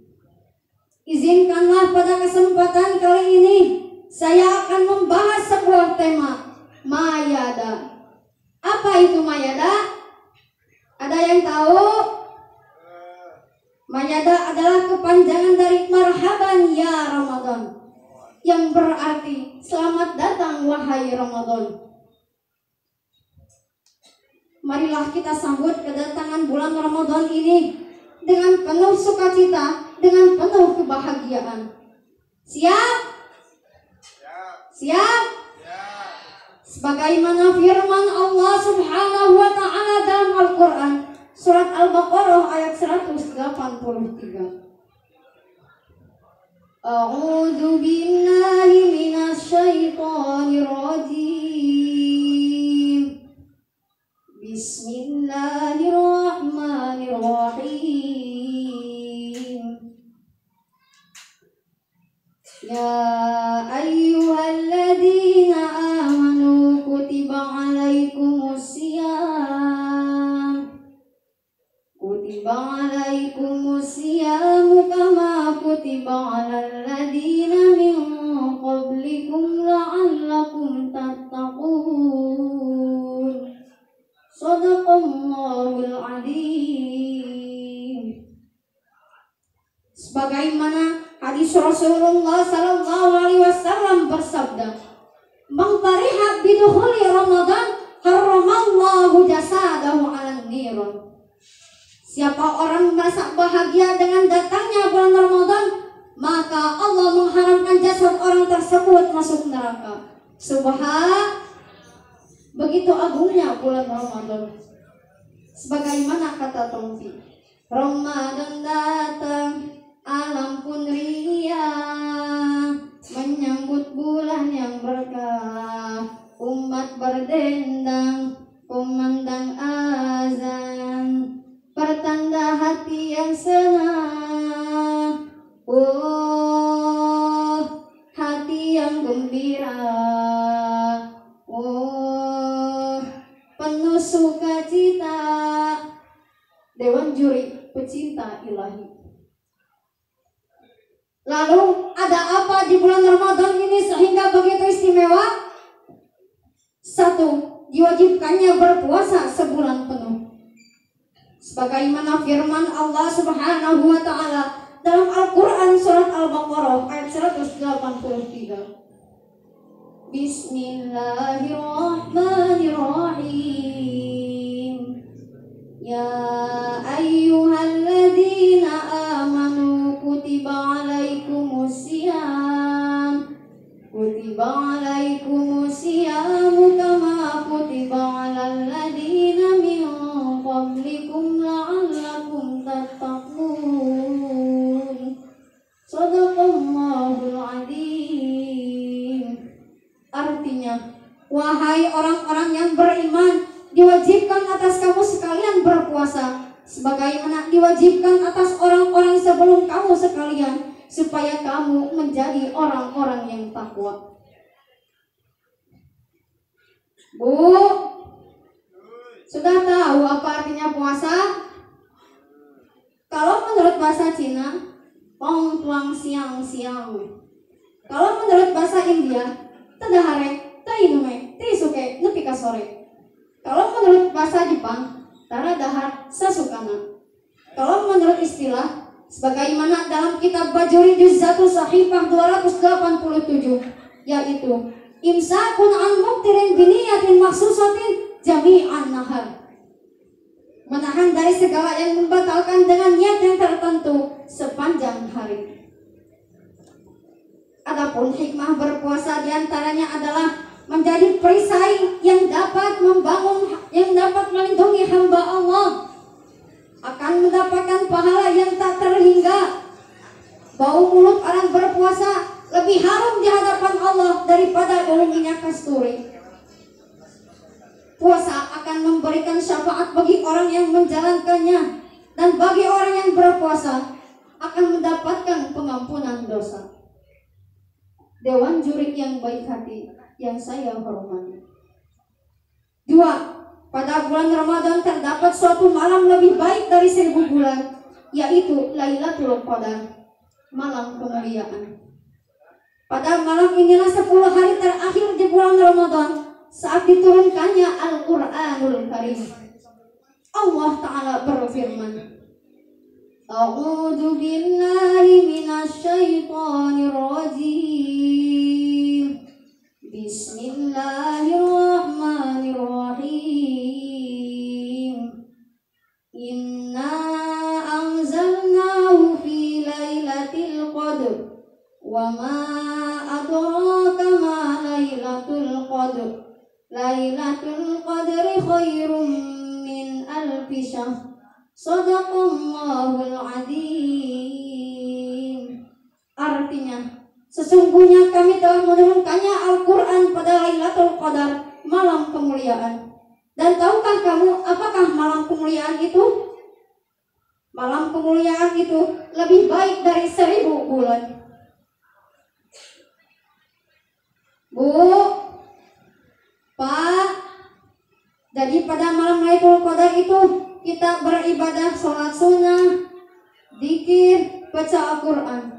izinkanlah pada kesempatan kali ini saya akan membahas sebuah tema, mayada. Apa itu mayada? Ada yang tahu? Mayada adalah kepanjangan dari marhaban ya Ramadan, yang berarti selamat datang wahai Ramadan. Marilah kita sambut kedatangan bulan Ramadan ini dengan penuh sukacita, dengan penuh kebahagiaan. Siap? Siap? Sebagaimana firman Allah Subhanahu wa taala dalam Al-Qur'an surat Al-Baqarah ayat 183. A'udzu billahi minasy syaithanir rajim. Bismillahirrahmanirrahim. Ya ayyuhalladzina amanu kutiba alaikumus siyam. Kutiba alaikumus siyam kama kutiba alal ladzina min qablikum la'allakum tattaqun. Shadaqallahul adzim. Sebagaimana hadis Rasulullah sallallahu alaihi wasallam bersabda, "Man fariha bidukhuli Ramadan harramallahu jasadahu 'alan niran." Siapa orang merasa bahagia dengan datangnya bulan Ramadan, maka Allah mengharamkan jasad orang tersebut masuk neraka. Begitu agungnya bulan Ramadan. Sebagaimana kata Taufik, Ramadan datang, alam pun riang, menyambut bulan yang berkah, umat berdendang, kumandang azan, pertanda hati yang senang, oh hati yang gembira, oh penuh sukacita. Dewan juri pecinta ilahi. Lalu ada apa di bulan Ramadan ini sehingga begitu istimewa? Satu, diwajibkannya berpuasa sebulan penuh. Sebagaimana firman Allah Subhanahu wa taala dalam Al-Qur'an surat Al-Baqarah ayat 183. Bismillahirrahmanirrahim. Ya ayyuhalladzina amanu kutiba alaikumusiyam kama kutiba alal ladzina min qablikum la'allakum tattaqun. Shadaqallahul adzim. Artinya, wahai orang-orang yang beriman, diwajibkan atas kamu sekalian berpuasa sebagaimana diwajibkan atas orang-orang sebelum kamu sekalian, supaya kamu menjadi orang-orang yang takwa. Bu, sudah tahu apa artinya puasa? Kalau menurut bahasa Cina, pong tuang siang siang. Kalau menurut bahasa India, tadahare, tainume, tisuke, nepika sore. Kalau menurut bahasa Jepang, tara dahar sasukana. Kalau menurut istilah, sebagaimana dalam kitab Bajuri Juzzatul Sahifah 287, yaitu imsakun an muktirin biniyatin maksusatin jami'an nahar. Menahan dari segala yang membatalkan dengan niat yang tertentu sepanjang hari. Adapun hikmah berpuasa diantaranya adalah menjadi perisai yang dapat membangun, yang dapat melindungi hamba Allah, akan mendapatkan pahala yang tak terhingga. Bau mulut orang berpuasa lebih harum di hadapan Allah daripada bau minyak kasturi. Puasa akan memberikan syafaat bagi orang yang menjalankannya, dan bagi orang yang berpuasa akan mendapatkan pengampunan dosa. Dewan juri yang baik hati yang saya hormati. 2. Pada bulan Ramadan terdapat suatu malam lebih baik dari 1000 bulan, yaitu Lailatul Qadar, malam kemuliaan. Pada malam inilah 10 hari terakhir di bulan Ramadan saat diturunkannya Al-Qur'anul Karim. Allah Ta'ala berfirman, A'udzu billahi minasyaitonir rajim. Bismillahirrahmanirrahim. Inna anzalnahu fi lailatul qadr. Wa ma adraka ma lailatul qadr. Lailatul qadri khairum min alfi syahr. Shadaqallahul adzim. Artinya, sesungguhnya kami telah menurunkannya Al-Quran pada Lailatul Qadar, malam kemuliaan. Dan tahukah kamu apakah malam kemuliaan itu? Malam kemuliaan itu lebih baik dari 1000 bulan. Bu, Pak, jadi pada malam Lailatul Qadar itu kita beribadah, sholat sunnah, zikir, baca Al-Quran.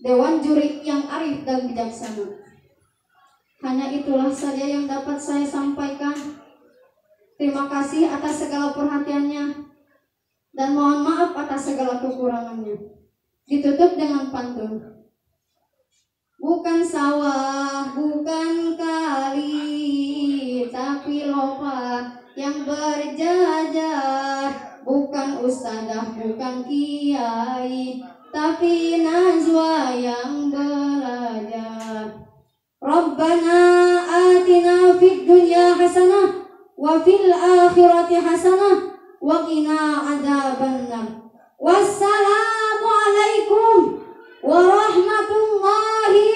Dewan juri yang arif dan bijaksana. Hanya itulah saja yang dapat saya sampaikan. Terima kasih atas segala perhatiannya, dan mohon maaf atas segala kekurangannya. Ditutup dengan pantun. Bukan sawah, bukan kali, tapi lopah yang berjajar. Bukan ustadzah, bukan kiai, tapi najwa yang belajar. Rabbana atina fid dunya hasanah wa wa fil akhirati hasanah wa qina adzabannar. Wassalamu alaikum warahmatullahi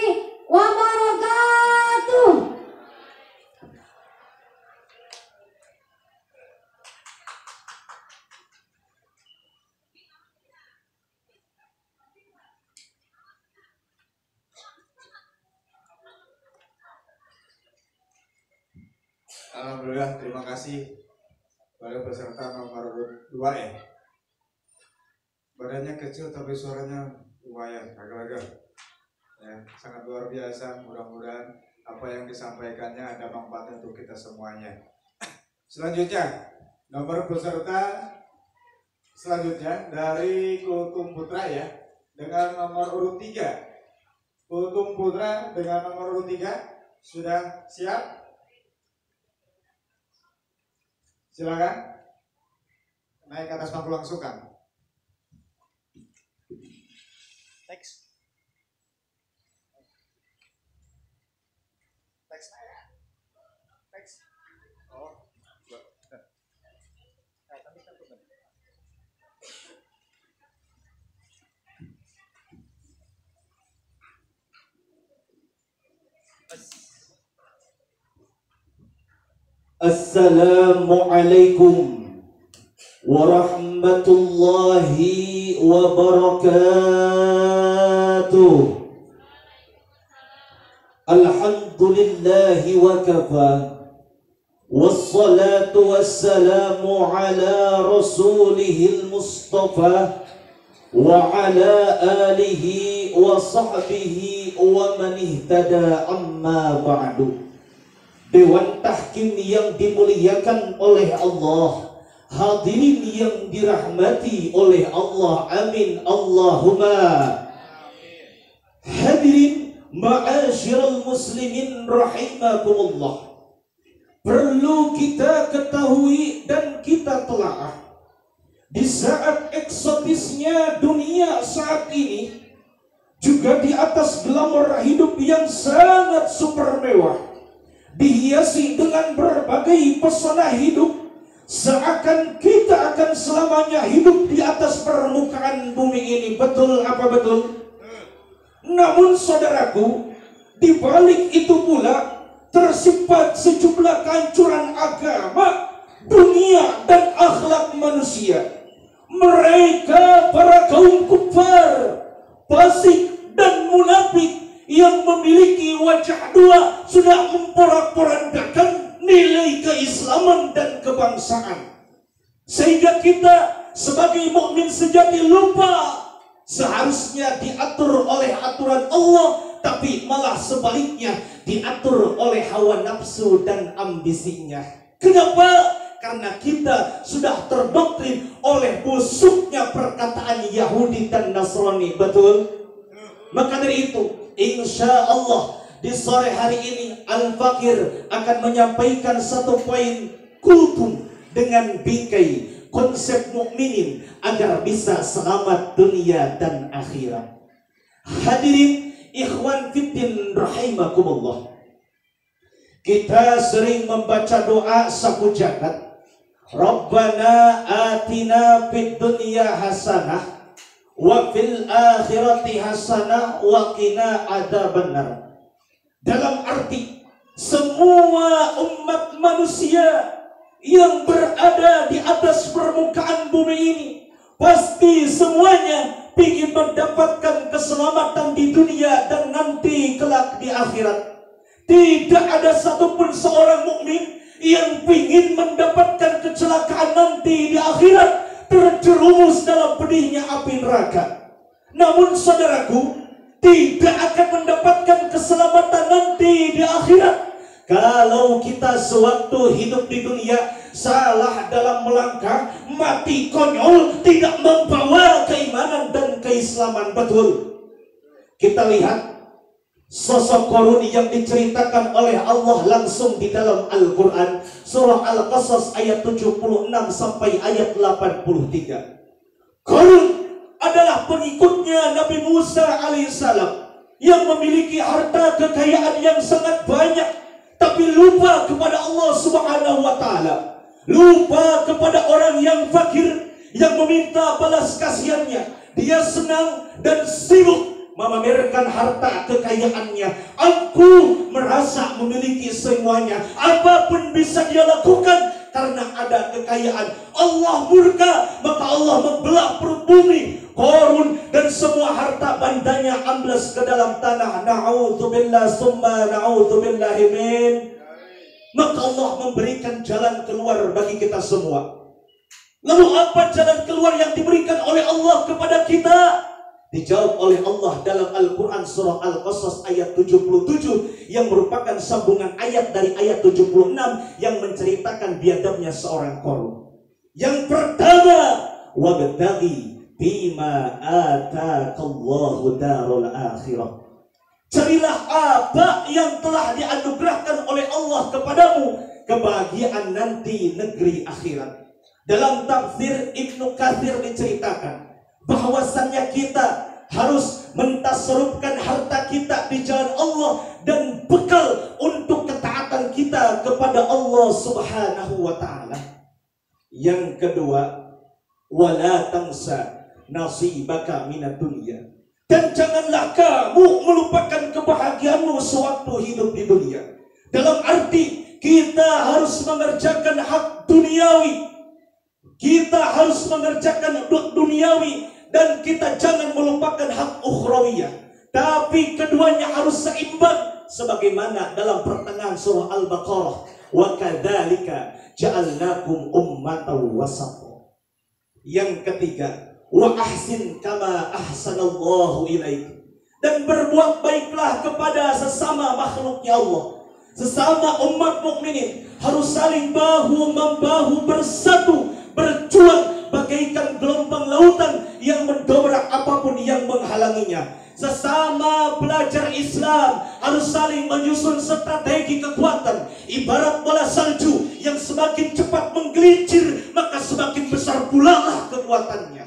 wabarakatuh. Alhamdulillah, terima kasih pada peserta nomor 2 ya. Badannya kecil tapi suaranya lumayan, agak-agak ya, sangat luar biasa. Mudah-mudahan apa yang disampaikannya ada manfaat untuk kita semuanya. Selanjutnya, nomor peserta selanjutnya dari Kultum Putra ya, dengan nomor urut 3. Kultum Putra dengan nomor urut 3 sudah siap? Silakan naik ke atas pangku langsung kan. Next. Oh, Assalamualaikum warahmatullahi wabarakatuh. Alhamdulillahi wa kafa, wassalatu wassalamu ala rasulihil mustafa wa ala alihi wa sahbihi wa man ihtada, amma ba'du. Dewan Tahkim yang dimuliakan oleh Allah, hadirin yang dirahmati oleh Allah, amin Allahumma. Hadirin ma'asyiral muslimin rahimakumullah, perlu kita ketahui dan kita telaah di saat eksotisnya dunia saat ini, juga di atas glamor hidup yang sangat super mewah, dihiasi dengan berbagai pesona hidup, seakan kita akan selamanya hidup di atas permukaan bumi ini. Betul apa betul? Namun saudaraku, di balik itu pula tersimpan sejumlah kehancuran agama, dunia dan akhlak manusia. Mereka para kaum kufar, fasik dan munafik yang memiliki wajah dua sudah memporak-porandakan nilai keislaman dan kebangsaan, sehingga kita sebagai mukmin sejati lupa seharusnya diatur oleh aturan Allah, tapi malah sebaliknya diatur oleh hawa nafsu dan ambisinya. Kenapa? Karena kita sudah terdoktrin oleh busuknya perkataan Yahudi dan Nasrani. Betul? Maka dari itu, insya Allah di sore hari ini Al-Fakir akan menyampaikan satu poin kultum dengan bingkai konsep mukminin agar bisa selamat dunia dan akhirat. Hadirin ikhwan fiddin rahimakumullah, kita sering membaca doa sapu jagat, Rabbana atina fid dunya hasanah wa fil akhirati hasanah wa qina adzabannar. Dalam arti semua umat manusia yang berada di atas permukaan bumi ini pasti semuanya ingin mendapatkan keselamatan di dunia dan nanti kelak di akhirat. Tidak ada satupun seorang mukmin yang ingin mendapatkan kecelakaan nanti di akhirat, terjerumus dalam pedihnya api neraka. Namun saudaraku, tidak akan mendapatkan keselamatan nanti di akhirat kalau kita sewaktu hidup di dunia salah dalam melangkah, mati konyol, tidak membawa keimanan dan keislaman. Betul? Kita lihat sosok Qarun yang diceritakan oleh Allah langsung di dalam Al-Quran, surah Al-Qasas ayat 76 sampai ayat 83. Qarun adalah pengikutnya Nabi Musa alaihissalam yang memiliki harta kekayaan yang sangat banyak, tapi lupa kepada Allah Subhanahu wa taala. Lupa kepada orang yang fakir, yang meminta balas kasihannya. Dia senang dan sibuk memamerkan harta kekayaannya. Aku merasa memiliki semuanya. Apapun bisa dia lakukan karena ada kekayaan. Allah murka, maka Allah membelah perut bumi. Korun dan semua harta bandanya amblas ke dalam tanah. Na'udzubillah summa na'udzubillahi min. Maka Allah memberikan jalan keluar bagi kita semua. Lalu apa jalan keluar yang diberikan oleh Allah kepada kita? Dijawab oleh Allah dalam Al-Quran surah Al-Qasas ayat 77 yang merupakan sambungan ayat dari ayat 76 yang menceritakan biadabnya seorang korun. Yang pertama, wabtaghi bima atakallahu darul akhirah. Carilah apa yang telah dianugerahkan oleh Allah kepadamu, kebahagiaan nanti negeri akhirat. Dalam tafsir Ibnu Katsir diceritakan bahwasannya kita harus mentasarufkan harta kita di jalan Allah dan bekal untuk ketaatan kita kepada Allah Subhanahu wa taala. Yang kedua, wala tansa nasibaka minad dunya. Dan janganlah kamu melupakan kebahagiaanmu sewaktu hidup di dunia. Dalam arti kita harus mengerjakan hak duniawi. Kita harus mengerjakan hak duniawi dan kita jangan melupakan hak ukhrawiyah. Tapi keduanya harus seimbang sebagaimana dalam pertengahan surah Al-Baqarah, wa kadzalika ja'alnakum ummatan wasata. Yang ketiga, wa ahsin kama ahsanallahu ilaik. Dan berbuat baiklah kepada sesama makhluknya Allah. Sesama umat mukminin harus saling bahu-membahu bersatu, berjuang bagaikan gelombang lautan yang mendobrak apapun yang menghalanginya. Sesama pelajar Islam harus saling menyusun strategi kekuatan. Ibarat bola salju yang semakin cepat menggelincir, maka semakin besar pula lah kekuatannya.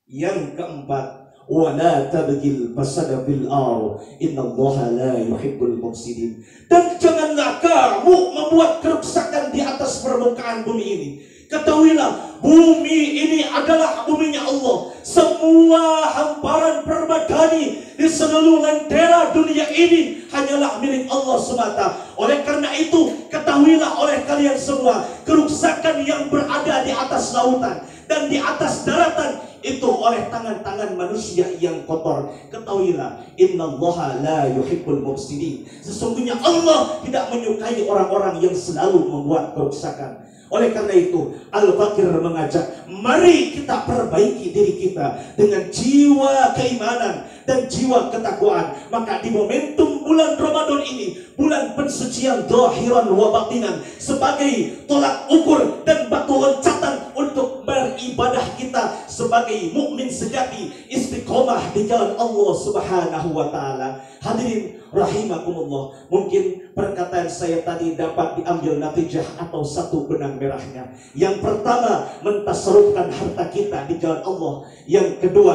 Yang keempat, wala tabghil fasada fil ardh innallaha la yuhibbul mufsidin. Dan janganlah kamu membuat kerusakan di atas permukaan bumi ini. Ketahuilah, bumi ini adalah buminya Allah. Semua hamparan permadani di seluruh lentera dunia ini hanyalah milik Allah semata. Oleh karena itu, ketahuilah oleh kalian semua, kerusakan yang berada di atas lautan dan di atas daratan itu oleh tangan-tangan manusia yang kotor. Ketahuilah, innallaha la yuhibbul mufsidin. Sesungguhnya Allah tidak menyukai orang-orang yang selalu membuat kerusakan. Oleh karena itu, Al-Fakir mengajak, mari kita perbaiki diri kita dengan jiwa keimanan dan jiwa ketakwaan. Maka di momentum bulan Ramadan ini, bulan pensucian zahiran wa batinan, sebagai tolak ukur dan batu loncatan untuk beribadah kita sebagai mukmin sejati, istiqomah di jalan Allah Subhanahu wa taala. Hadirin rahimakumullah, mungkin perkataan saya tadi dapat diambil natijah atau satu benang merahnya. Yang pertama, mentasarufkan harta kita di jalan Allah. Yang kedua,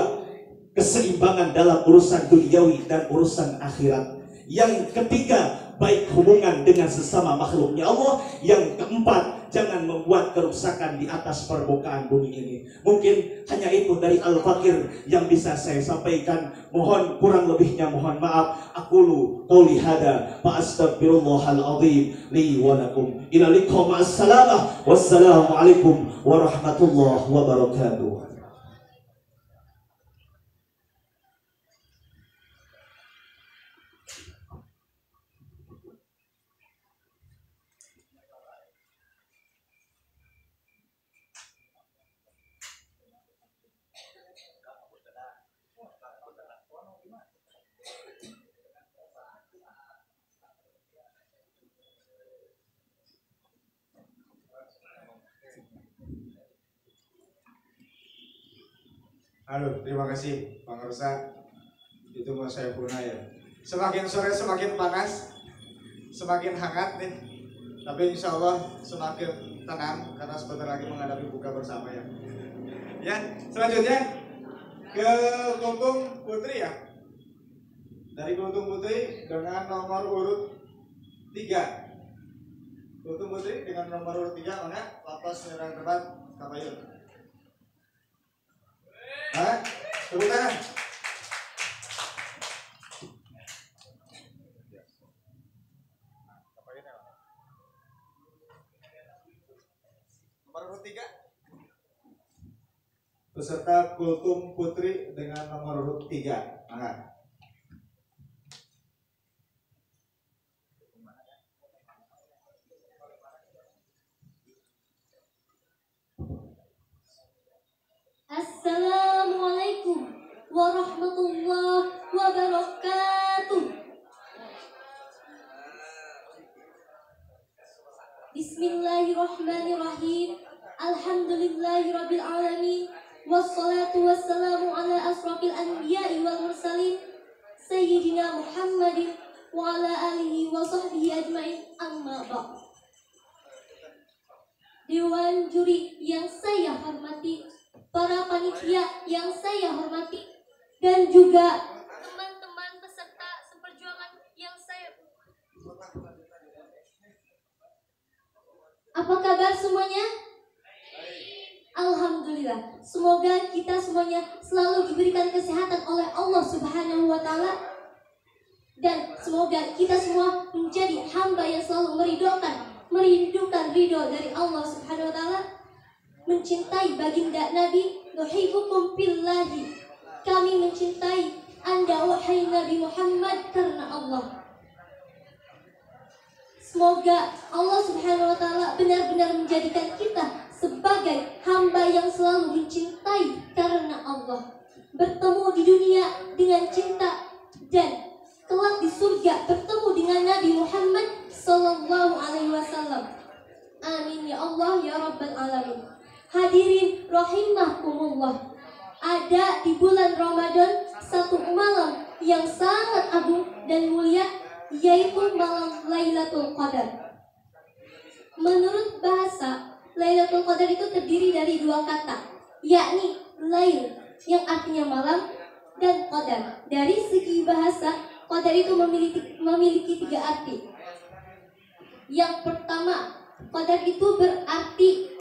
keseimbangan dalam urusan duniawi dan urusan akhirat. Yang ketiga, baik hubungan dengan sesama makhluknya Allah. Yang keempat, jangan membuat kerusakan di atas permukaan bumi ini. Mungkin hanya itu dari Al-Fakir yang bisa saya sampaikan. Mohon kurang lebihnya mohon maaf. Aqulu qouli hada wa astaghfirullahal azim li wa lakum. Ila liqa ma'as salamah. Wassalamu alaikum warahmatullahi wabarakatuh. Halo, terima kasih Bang Rosa. Itu mau saya punah ya. Semakin sore semakin panas, semakin hangat nih. Tapi insya Allah semakin tenang karena sebentar lagi menghadapi buka bersama ya. Ya, selanjutnya ke Kultum Putri ya. Dari Kultum Putri dengan nomor urut 3. Kultum putri dengan nomor urut 3 mana? Lapas menyerang tempat Kabayun. Hah? Tepuk tangan. Nomor urut 3. Peserta Kultum Putri dengan nomor urut 3. Angkat. Assalamualaikum warahmatullahi wabarakatuh. Bismillahirrahmanirrahim. Alhamdulillahirabbil alamin. Wassalatu wassalamu ala asrafil anbiya'i wal mursalin Sayyidina Muhammadin wa ala alihi wa sahbihi ajma'in, amma ba'd. Dewan juri yang saya hormati, para panitia yang saya hormati, dan juga teman-teman peserta seperjuangan yang saya. Apa kabar semuanya? Alhamdulillah. Semoga kita semuanya selalu diberikan kesehatan oleh Allah Subhanahu wa taala, dan semoga kita semua menjadi hamba yang selalu merindukan ridho dari Allah Subhanahu wa taala, mencintai baginda Nabi. Nuhibbukum fillahi. Kami mencintai Anda wahai Nabi Muhammad karena Allah. Semoga Allah Subhanahu wa taala benar-benar menjadikan kita sebagai hamba yang selalu mencintai karena Allah, bertemu di dunia dengan cinta, dan kelak di surga bertemu dengan Nabi Muhammad sallallahu alaihi wasallam. Amin ya Allah ya rabbal alamin. Hadirin rahimakumullah. Ada di bulan Ramadan satu malam yang sangat agung dan mulia, yaitu malam Lailatul Qadar. Menurut bahasa, Lailatul Qadar itu terdiri dari dua kata, yakni lail yang artinya malam, dan qadar. Dari segi bahasa, qadar itu memiliki tiga arti. Yang pertama, qadar itu berarti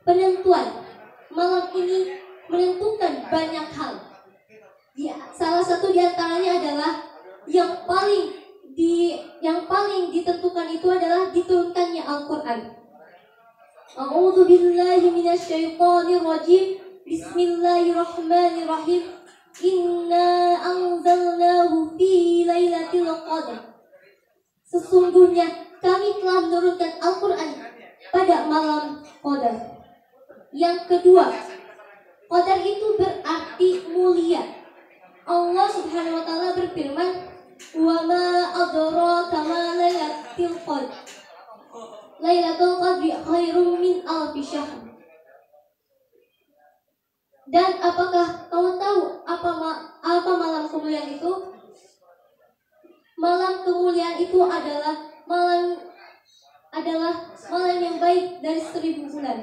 penentuan. Malam ini menentukan banyak hal. Salah satu di antaranya adalah yang paling ditentukan itu adalah diturunkannya Al-Quran. A'udzu billahi minasyaitonir rajim. Bismillahirrahmanirrahim. Inna anzalnahu fi lailatul qadar. Sesungguhnya kami telah menurunkan Al-Quran pada malam Qadar. Yang kedua, Qadar itu berarti mulia. Allah Subhanahu wa taala berfirman, "Wa ma adraka ma lailatul qadar. Lailatul qadri khairum min alfi syahr." Dan apakah kamu tahu apa malam kemuliaan itu? Malam kemuliaan itu adalah malam yang baik dari 1000 bulan.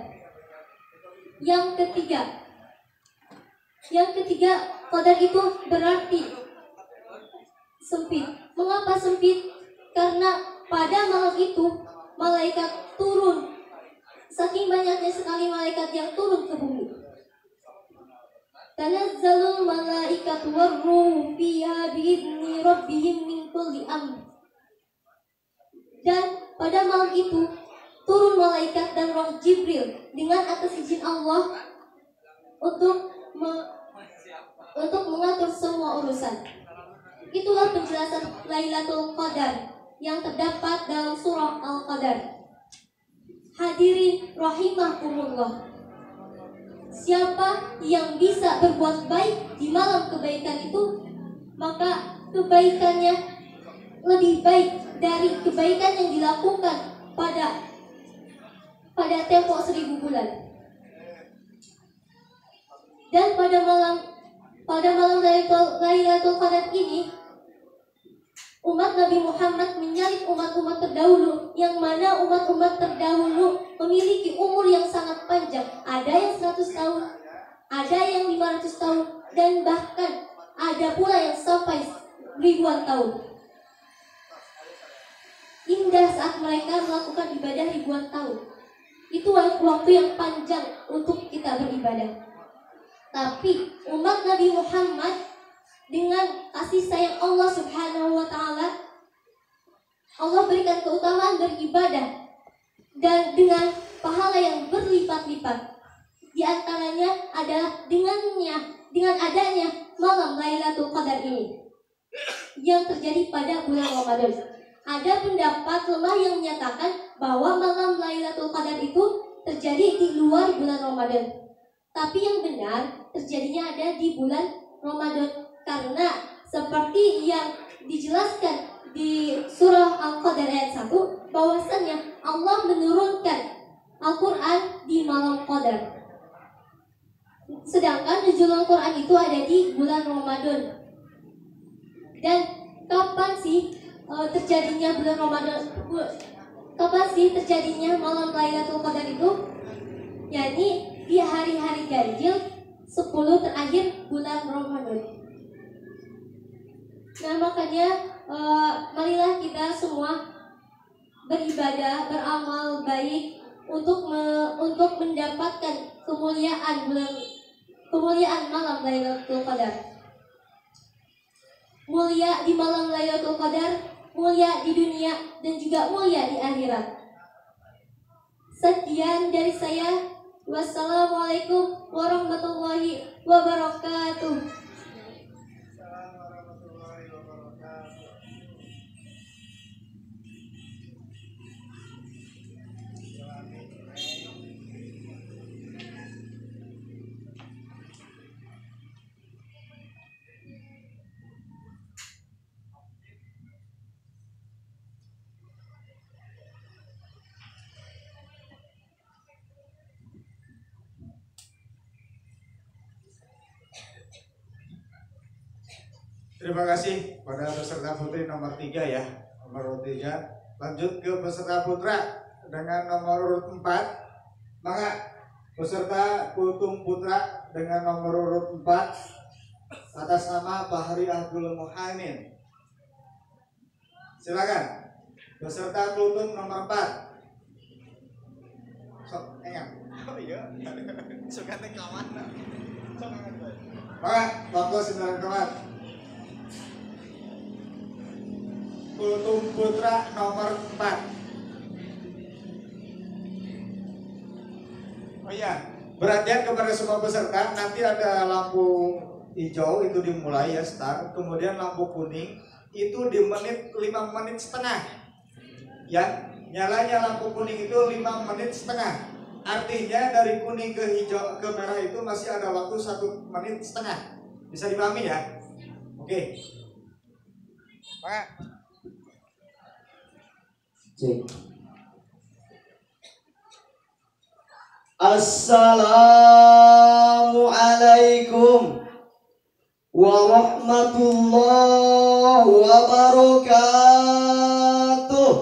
Yang ketiga, qadar itu berarti sempit. Mengapa sempit? Karena pada malam itu malaikat turun. Saking banyaknya sekali malaikat yang turun ke bumi. Tanazzalul malaikatu warruhu fiha bi'izni rabbihim min kulli amr. Dan pada malam itu turun malaikat dan roh Jibril dengan atas izin Allah untuk mengatur semua urusan. Itulah penjelasan Lailatul Qadar yang terdapat dalam surah Al-Qadar. Hadirin rahimakumullah. Siapa yang bisa berbuat baik di malam kebaikan itu, maka kebaikannya lebih baik dari kebaikan yang dilakukan pada tempo 1000 bulan. Dan pada malam Lailatul Qadar ini, umat Nabi Muhammad menyalip umat-umat terdahulu, yang mana umat-umat terdahulu memiliki umur yang sangat panjang. Ada yang 100 tahun, ada yang 500 tahun, dan bahkan ada pula yang sampai ribuan tahun. indah saat mereka melakukan ibadah ribuan tahun. Itu waktu yang panjang untuk kita beribadah. Tapi umat Nabi Muhammad dengan kasih sayang Allah Subhanahu wa Ta'ala, Allah berikan keutamaan beribadah dan dengan pahala yang berlipat-lipat. Di antaranya adalah dengan adanya malam Lailatul Qadar ini yang terjadi pada bulan Ramadan. Ada pendapat lemah yang menyatakan bahwa malam Lailatul Qadar itu terjadi di luar bulan Ramadan. Tapi yang benar terjadinya ada di bulan Ramadan, karena seperti yang dijelaskan di surah Al-Qadar ayat 1 bahwasannya Allah menurunkan Al-Quran di malam Qadar. Sedangkan nuzul Al-Quran itu ada di bulan Ramadan. Dan kapan sih terjadinya bulan Ramadan? Kapan sih terjadinya malam Lailatul Qadar itu? Yakni di hari-hari ganjil 10 terakhir bulan Ramadan. Nah makanya marilah kita semua beribadah, beramal baik untuk mendapatkan kemuliaan malam Lailatul Qadar. Mulia di malam Lailatul Qadar, mulia di dunia dan juga mulia di akhirat. Sekian dari saya. Wassalamualaikum warahmatullahi wabarakatuh. Terima kasih pada peserta putri nomor 3 ya. Nomor urut 3. Lanjut ke peserta putra dengan nomor urut 4. Maka peserta Kultum Putra dengan nomor urut 4 atas nama Bahri Abdul Muhaimin. Silakan. Peserta Kultum nomor 4. Sok enggak. Oh iya. Suka kawan. Maka waktu 9 kawan. Kultum Putra nomor 4. Oh iya, perhatian kepada semua peserta, nanti ada lampu hijau itu dimulai ya start, kemudian lampu kuning itu di 5 menit setengah. Ya, nyalanya lampu kuning itu 5 menit setengah. Artinya dari kuning ke hijau ke merah itu masih ada waktu 1 menit setengah. Bisa dipahami ya? Oke. Pak. Assalamualaikum warahmatullahi wabarakatuh.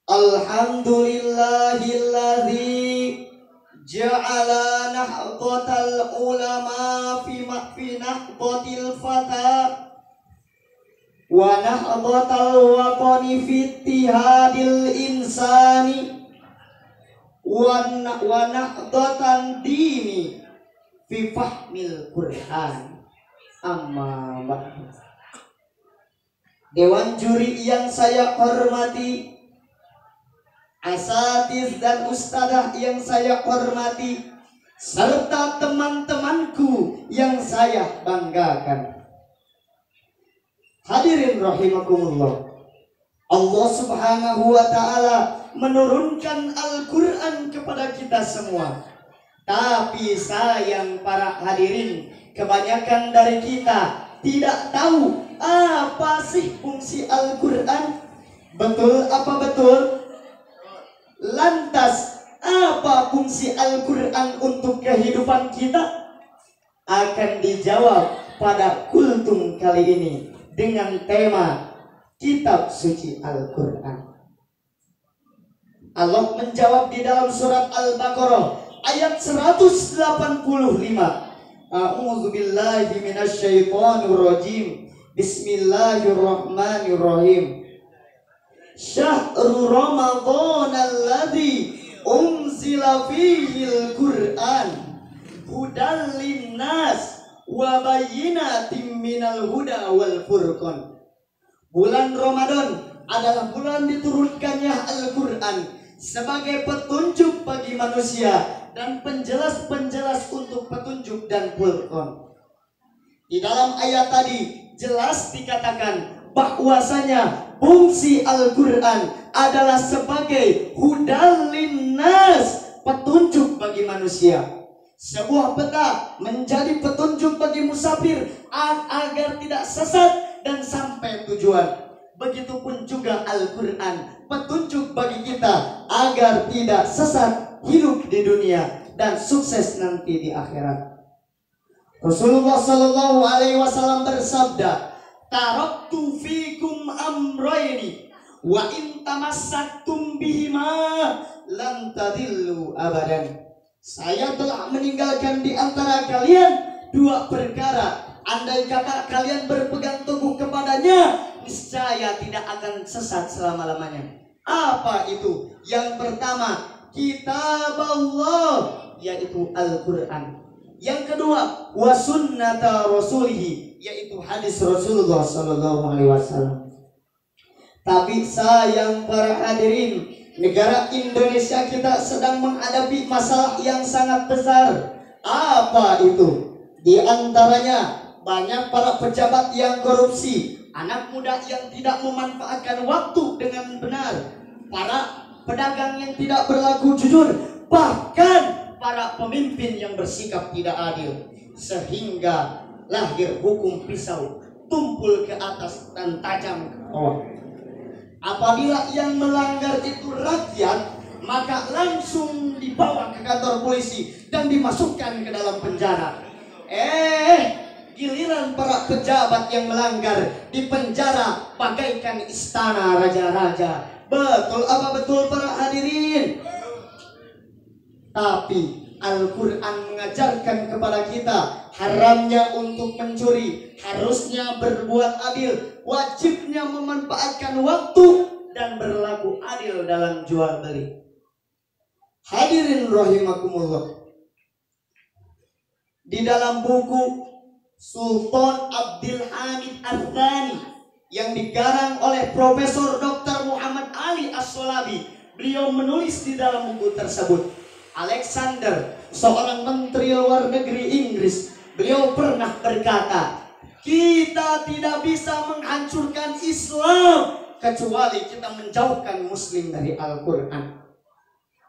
Alhamdulillahilladzi ja'ala nahdhatal ulama fi nahdhatil fata wa nahdhatal watani fi ittihadil insani wa nahdhatan dini fi fahmil Qur'an. Amma ba'du. Dewan juri yang saya hormati, asatiz dan ustadzah yang saya hormati, serta teman-temanku yang saya banggakan. Hadirin rahimakumullah. Allah Subhanahu wa ta'ala menurunkan Al-Quran kepada kita semua. Tapi sayang para hadirin, kebanyakan dari kita tidak tahu apa sih fungsi Al-Quran. Betul apa betul? Lantas apa fungsi Al-Quran untuk kehidupan kita? Akan dijawab pada kultum kali ini dengan tema Kitab Suci Al-Quran. Allah menjawab di dalam surat Al-Baqarah ayat 185. A'udzubillahi minasyaitonir rajim. Bismillahirrahmanirrahim. Syahrul Ramadan alladzi unzila fihil Qur'an hudal linnas wa bayyinatin minal huda wal furqan. Bulan Ramadan adalah bulan diturunkannya Al-Qur'an sebagai petunjuk bagi manusia dan penjelas-penjelas untuk petunjuk dan furqan. Di dalam ayat tadi jelas dikatakan bahwasanya fungsi Al-Qur'an adalah sebagai hudal linnas, petunjuk bagi manusia. Sebuah peta menjadi petunjuk bagi musafir agar tidak sesat dan sampai tujuan. Begitupun juga Al-Qur'an, petunjuk bagi kita agar tidak sesat hidup di dunia dan sukses nanti di akhirat. Rasulullah Shallallahu Alaihi Wasallam bersabda, "Taraktu fikum amrayni wa in tamassaktum bihima lan tadillu abadan." Saya telah meninggalkan di antara kalian dua perkara. Andai kata kalian berpegang teguh kepadanya, niscaya tidak akan sesat selama-lamanya. Apa itu? Yang pertama, kitab Allah, yaitu Al-Qur'an. Yang kedua, wa sunnata rasulihi, yaitu hadis Rasulullah Sallallahu Alaihi Wasallam. Tapi sayang para hadirin, negara Indonesia kita sedang menghadapi masalah yang sangat besar. Apa itu? Di antaranya banyak para pejabat yang korupsi, anak muda yang tidak memanfaatkan waktu dengan benar, para pedagang yang tidak berlaku jujur, bahkan para pemimpin yang bersikap tidak adil, sehingga lahir hukum pisau, tumpul ke atas dan tajam ke bawah. Apabila yang melanggar itu rakyat, maka langsung dibawa ke kantor polisi dan dimasukkan ke dalam penjara. Giliran para pejabat yang melanggar di penjara bagaikan istana raja-raja. Betul apa betul para hadirin? Tapi Al-Qur'an mengajarkan kepada kita haramnya untuk mencuri, harusnya berbuat adil, wajibnya memanfaatkan waktu dan berlaku adil dalam jual beli. Hadirin rahimakumullah. Di dalam buku Sultan Abdul Hamid Al-Thani yang digarang oleh Profesor Dr. Muhammad Ali As-Solabi, beliau menulis di dalam buku tersebut, Alexander, seorang menteri luar negeri Inggris, beliau pernah berkata, kita tidak bisa menghancurkan Islam kecuali kita menjauhkan Muslim dari Al-Quran.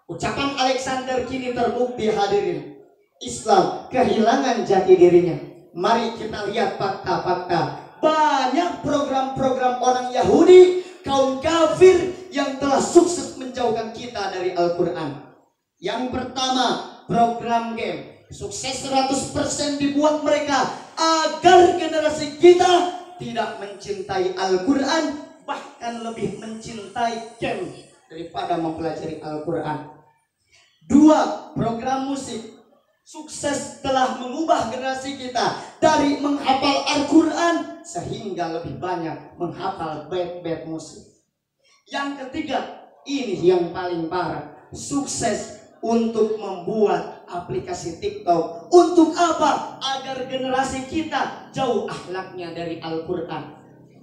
Ucapan Alexander kini terbukti hadirin. Islam kehilangan jati dirinya. Mari kita lihat fakta-fakta. Banyak program-program orang Yahudi, kaum kafir yang telah sukses menjauhkan kita dari Al-Quran. Yang pertama, program game. Sukses 100% dibuat mereka agar generasi kita tidak mencintai Al-Quran, bahkan lebih mencintai game daripada mempelajari Al-Quran. Dua, program musik. Sukses telah mengubah generasi kita dari menghafal Al-Quran sehingga lebih banyak menghafal bait-bait musik. Yang ketiga, ini yang paling parah, sukses untuk membuat aplikasi TikTok. Untuk apa? Agar generasi kita jauh akhlaknya dari Al-Quran.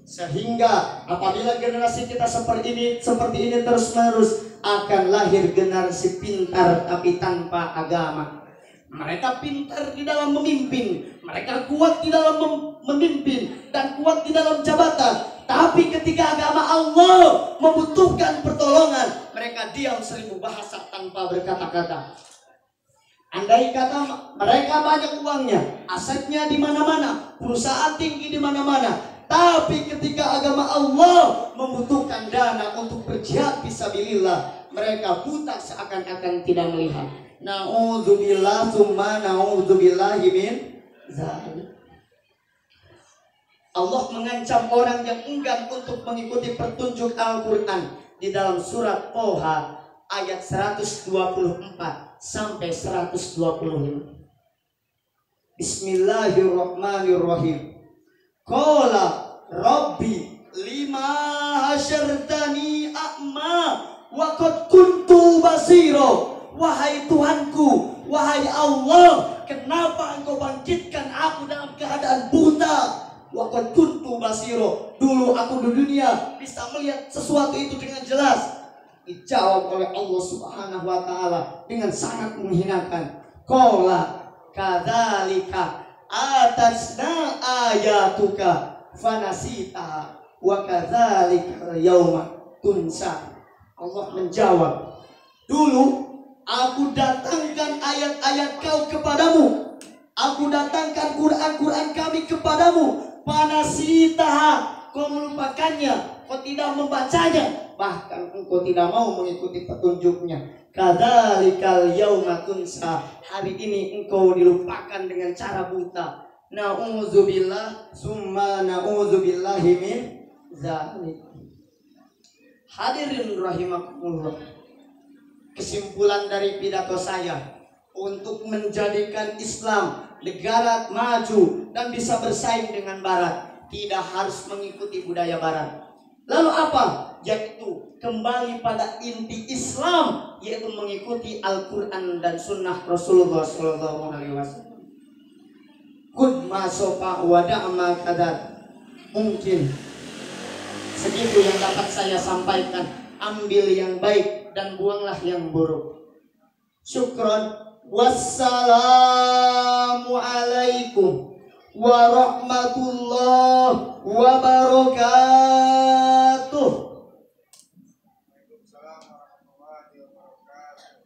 Sehingga apabila generasi kita seperti ini terus-menerus, akan lahir generasi pintar tapi tanpa agama. Mereka pintar di dalam memimpin, mereka kuat di dalam memimpin dan kuat di dalam jabatan. Tapi ketika agama Allah membutuhkan pertolongan, mereka diam 1000 bahasa tanpa berkata-kata. Andai kata mereka banyak uangnya, asetnya di mana-mana, perusahaan tinggi di mana-mana, tapi ketika agama Allah membutuhkan dana untuk berjihad fisabilillah, mereka buta seakan-akan tidak melihat. Na'udzubillah summa na'udzubillahi min zalik. Allah mengancam orang yang enggan untuk mengikuti petunjuk Al-Quran di dalam surat Toha ayat 124 sampai 125. Bismillahirrahmanirrahim. Qala Rabbi lima hasyartani a'ma wa qad kuntu basiro. Wahai Tuhanku, wahai Allah, kenapa engkau bangkitkan aku dalam keadaan buta? Wa qad kuntu basiro. Dulu aku di dunia bisa melihat sesuatu itu dengan jelas. Dijawab oleh Allah Subhanahu wa taala dengan sangat menghinakan. Qala kadzalika atasna ayatuka fanasita wa kadzalika yauma tunsa. Allah menjawab, dulu aku datangkan ayat-ayat kau kepadamu, aku datangkan Quran-Quran kami kepadamu, fanasita, kau melupakannya, kau tidak membacanya, bahkan engkau tidak mau mengikuti petunjuknya. Kadzalikal yauma tunsa, hari ini engkau dilupakan dengan cara buta. Na'udzubillah summa na'udzubillahi min dzalik. Hadirin rahimakumullah, kesimpulan dari pidato saya untuk menjadikan Islam negara maju dan bisa bersaing dengan Barat, tidak harus mengikuti budaya Barat. Lalu apa? Yaitu kembali pada inti Islam, yaitu mengikuti Al-Quran dan Sunnah Rasulullah SAW. Kud masofa wada'ma kadar. Mungkin segitu yang dapat saya sampaikan. Ambil yang baik dan buanglah yang buruk. Syukron. Wassalamu alaikum warahmatullahi wabarakatuh. Waalaikumsalam warahmatullahi wabarakatuh.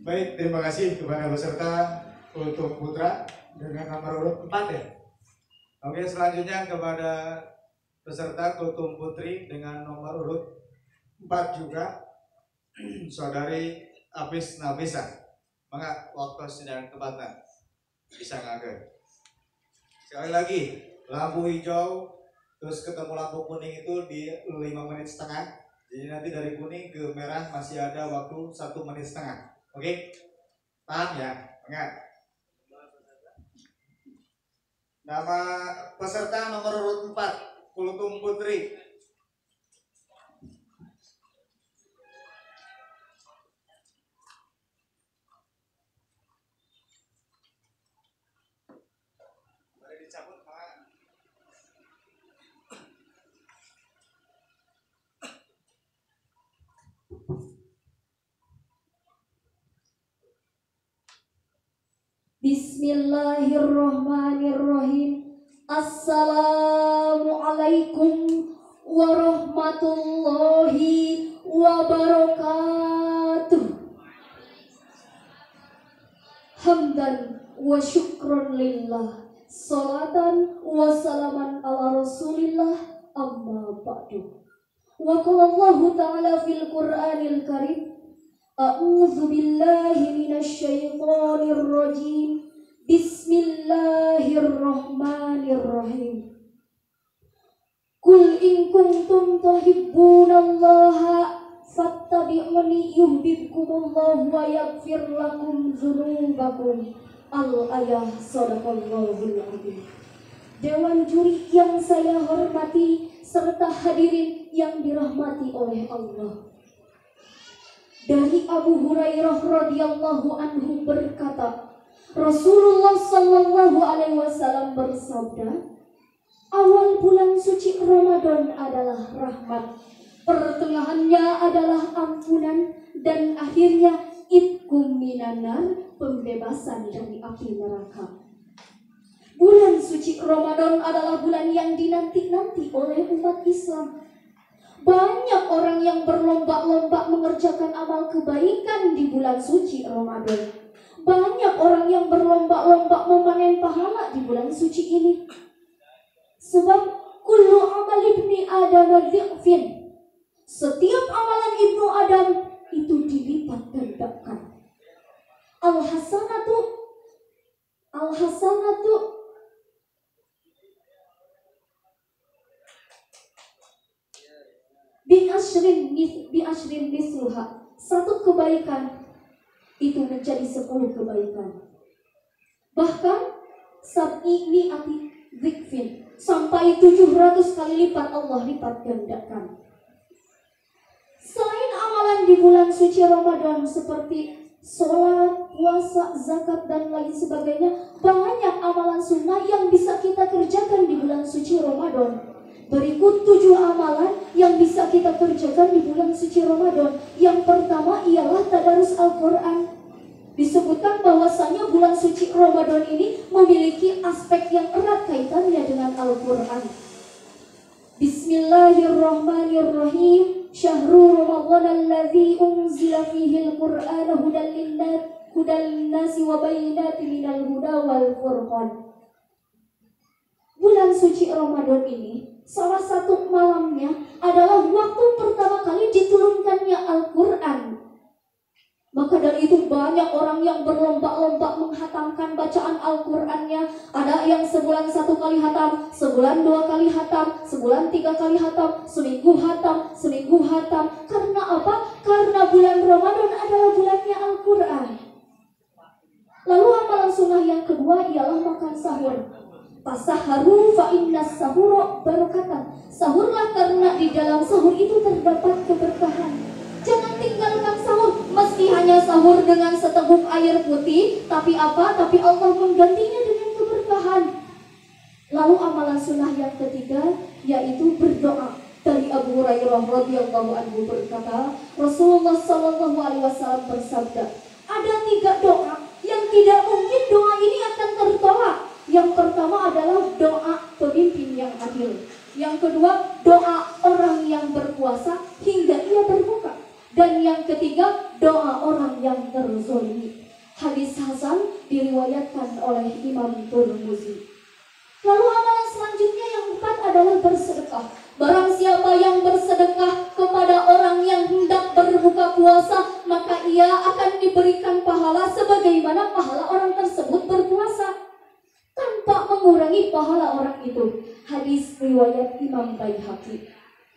Baik, terima kasih kepada peserta Kultum Putra dengan nomor urut 4 ya. Oke, selanjutnya kepada peserta Kultum Putri dengan nomor urut 4 juga, Saudari Apis Nafisa. Maka waktu sedang tempatan bisa ngagel. Sekali lagi, lampu hijau terus ketemu lampu kuning itu di 5 menit setengah. Jadi nanti dari kuning ke merah masih ada waktu 1 menit setengah. Oke? Paham ya? Ingat. Nama peserta nomor urut 4, Kultum Putri. Mari dicabut, Pak. Bismillahirrahmanirrahim. Assalamualaikum warahmatullahi wabarakatuh. Hamdan wa syukron lillah, salatan wa salaman ala rasulillah, amma ba'du. Wa qala Allah ta'ala fil Qur'anil Karim, a'udzu billahi minasy syaithanir rajim. Bismillahirrahmanirrahim. Qul in kuntum tuhibbunallaha fattabi'uni yuhibbukumullahu wa yaghfir lakum dzunubakum. Al-ayah, sadaqallahul adzim. Dewan juri yang saya hormati serta hadirin yang dirahmati oleh Allah. Dari Abu Hurairah radhiyallahu anhu berkata, Rasulullah sallallahu alaihi wasallam bersabda, awal bulan suci Ramadan adalah rahmat, pertengahannya adalah ampunan, dan akhirnya itqum minanar, pembebasan dari api neraka. Bulan suci Ramadan adalah bulan yang dinanti-nanti oleh umat Islam. Banyak orang yang berlomba-lomba mengerjakan amal kebaikan di bulan suci Ramadan. Banyak orang yang berlomba-lomba memanen pahala di bulan suci ini. Sebab kullu amal ibni Adam dhi'fin. Setiap amalan ibnu Adam itu dilipat gandakan. Al-hasanatu bi asyrin misluha. Satu kebaikan itu menjadi 10 kebaikan. Bahkan sab'i mi'ati dzikfin, sampai 700 kali lipat Allah lipat gandakan. Selain amalan di bulan suci Ramadan seperti sholat, puasa, zakat, dan lain sebagainya, banyak amalan sunnah yang bisa kita kerjakan di bulan suci Ramadan. Berikut 7 amalan yang bisa kita kerjakan di bulan suci Ramadan. Yang pertama ialah tadarus Al-Quran. Disebutkan bahwasanya bulan suci Ramadan ini memiliki aspek yang erat kaitannya dengan Al-Quran. Bismillahirrahmanirrahim. Syahrul Ramadan alladzi unzila fihi al-Qur'an hudan nasi wa bayyinatin minal huda wal furqan. Bulan suci Ramadan ini, salah satu malamnya adalah waktu pertama kali diturunkannya Al-Quran. Maka dari itu banyak orang yang berlomba-lomba menghatamkan bacaan Al-Qurannya. Ada yang sebulan 1 kali hatam, sebulan 2 kali hatam, sebulan 3 kali hatam, seminggu hatam, seminggu hatam. Karena apa? Karena bulan Ramadan adalah bulannya Al-Quran. Lalu amalan sunnah yang kedua ialah makan sahur. Tasaharu fa innas sahura barakatan. Sahurlah karena di dalam sahur itu terdapat keberkahan. Jangan tinggalkan sahur, meski hanya sahur dengan seteguk air putih, tapi apa? Tapi Allah menggantinya dengan keberkahan. Lalu amalan sunnah yang ketiga yaitu berdoa. Dari Abu Hurairah radhiyallahu anhu berkata, Rasulullah sallallahu alaihi wasallam bersabda, ada 3 doa yang tidak mungkin doa ini akan tertolak. Yang pertama adalah doa pemimpin yang adil. Yang kedua, doa orang yang berpuasa hingga ia berbuka. Dan yang ketiga, doa orang yang terzolimi. Hadis Hasan diriwayatkan oleh Imam Tirmidzi. Lalu amalan selanjutnya yang 4 adalah bersedekah. Barang siapa yang bersedekah kepada orang yang hendak berbuka puasa, maka ia akan diberikan pahala sebagaimana pahala orang tersebut berpuasa, tanpa mengurangi pahala orang itu. Hadis riwayat Imam Baihaqi.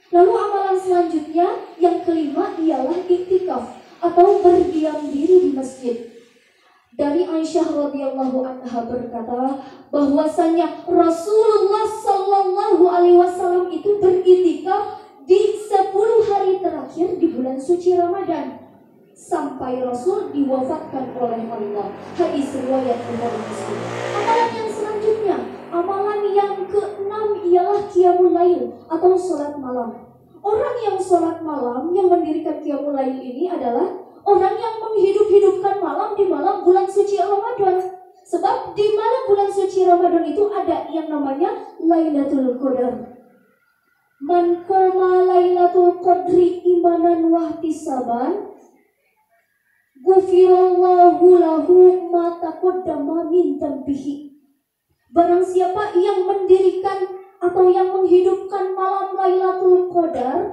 Lalu amalan selanjutnya yang kelima ialah iktikaf atau berdiam diri di masjid. Dari Aisyah radhiyallahu anha berkata bahwasanya Rasulullah sallallahu alaihi wasallam itu beriktikaf di 10 hari terakhir di bulan suci Ramadan sampai Rasul diwafatkan oleh Allah. Hadis riwayat Bukhari Muslim. Amalan yang selanjutnya, amalan yang ke-6 ialah qiyamul lail atau salat malam. Orang yang salat malam, yang mendirikan qiyamul lail ini adalah orang yang menghidup-hidupkan malam di malam bulan suci Ramadan. Sebab di malam bulan suci Ramadan itu ada yang namanya Lailatul Qadar. Man qama Lailatul Qadri imanan wahtisaban ghufirallahu lahu ma taqaddama min dhanbihi. Barang siapa yang mendirikan atau yang menghidupkan malam Lailatul Qadar,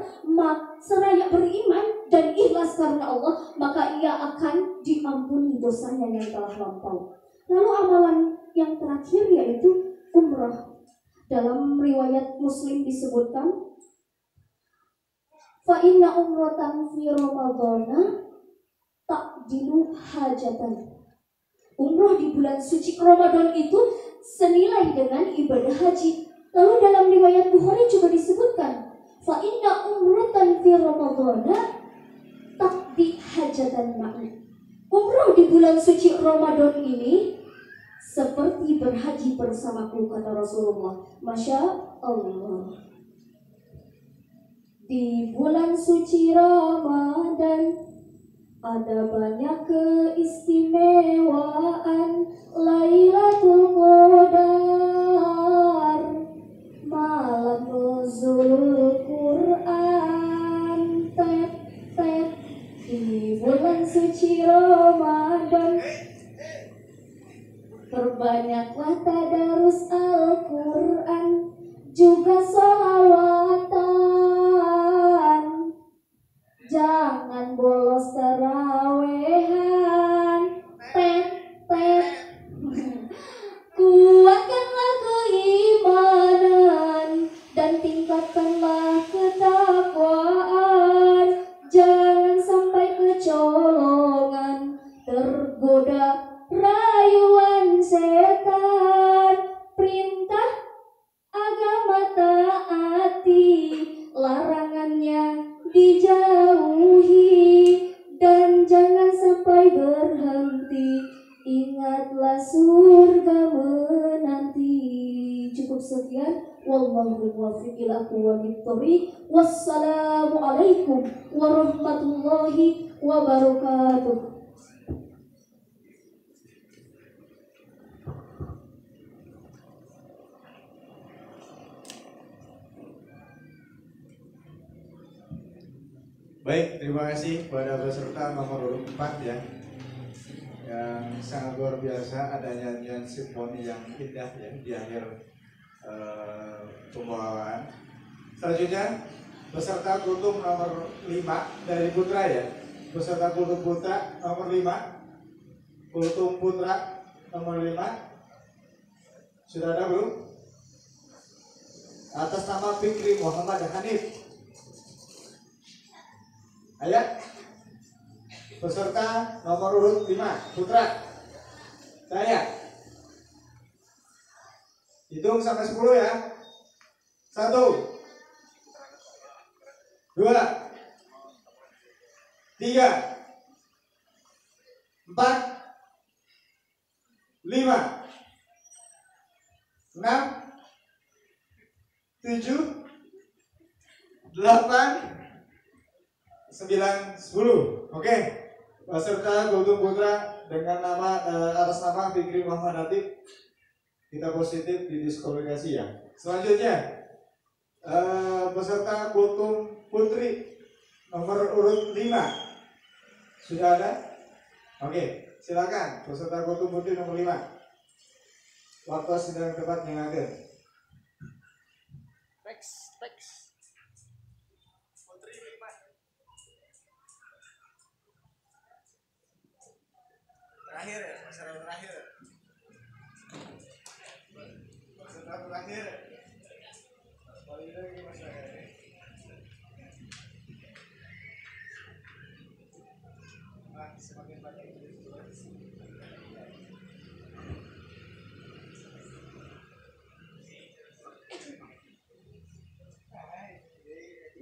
seraya beriman dan ikhlas karena Allah, maka ia akan diampuni dosanya yang telah lampau. Lalu amalan yang terakhir yaitu umrah. Dalam riwayat Muslim disebutkan, fa inna umratan fi ramadhana ta'dilu hajatan. Umrah di bulan suci Ramadan itu senilai dengan ibadah haji. Lalu dalam riwayat Bukhari juga disebutkan, fa inna umratan fi ramadhana taqdi hajatan ma'i. Umrah di bulan suci Ramadan ini seperti berhaji bersamaku, kata Rasulullah. Masya Allah. Di bulan suci Ramadan ada banyak keistimewaan. Lailatul Qadar, malam nuzul Quran, di bulan suci Ramadan. Perbanyaklah tadarus Al-Quran, juga sholawatan. Jangan bolos tarawehan. Kuatkanlah keimanan dan tingkatkanlah ketakwaan. Jangan sampai kecolongan, ingatlah surga menanti. Cukup sekian. Wallahu muwaffiq ila aqwamit thoriq. Wassalamualaikum warahmatullahi wabarakatuh. Baik, terima kasih kepada peserta nomor urut 4 ya, yang sangat luar biasa. Ada nyanyian simfoni yang indah ya di akhir pembawaan. Selanjutnya peserta kultum nomor 5 dari Putra ya. Peserta kultum Putra nomor 5. Kultum Putra nomor 5. Sudah ada belum? Atas nama Fikri Muhammad Hanif. Ayat peserta nomor urut 5 Putra. Saya hitung sampai 10 ya. 1 2 3 4 5 6 7 8 9, 10. Oke. Peserta Kultum Putra dengan nama atas nama Fikri Muhammad Latif, kita positif di diskualifikasi ya. Selanjutnya peserta Kultum Putri nomor urut 5 sudah ada? Oke, silakan peserta Kultum Putri nomor 5. Waktu sedang tepat yang ada. Teks. Putri 5. Terakhir ya, peserta terakhir. Peserta terakhir. Kali ini masalah ini. Semakin banyak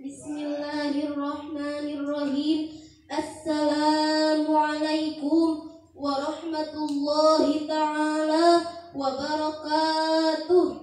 Bismillahirrahmanirrahim. Assalamualaikum warahmatullahi ta'ala wabarakatuh.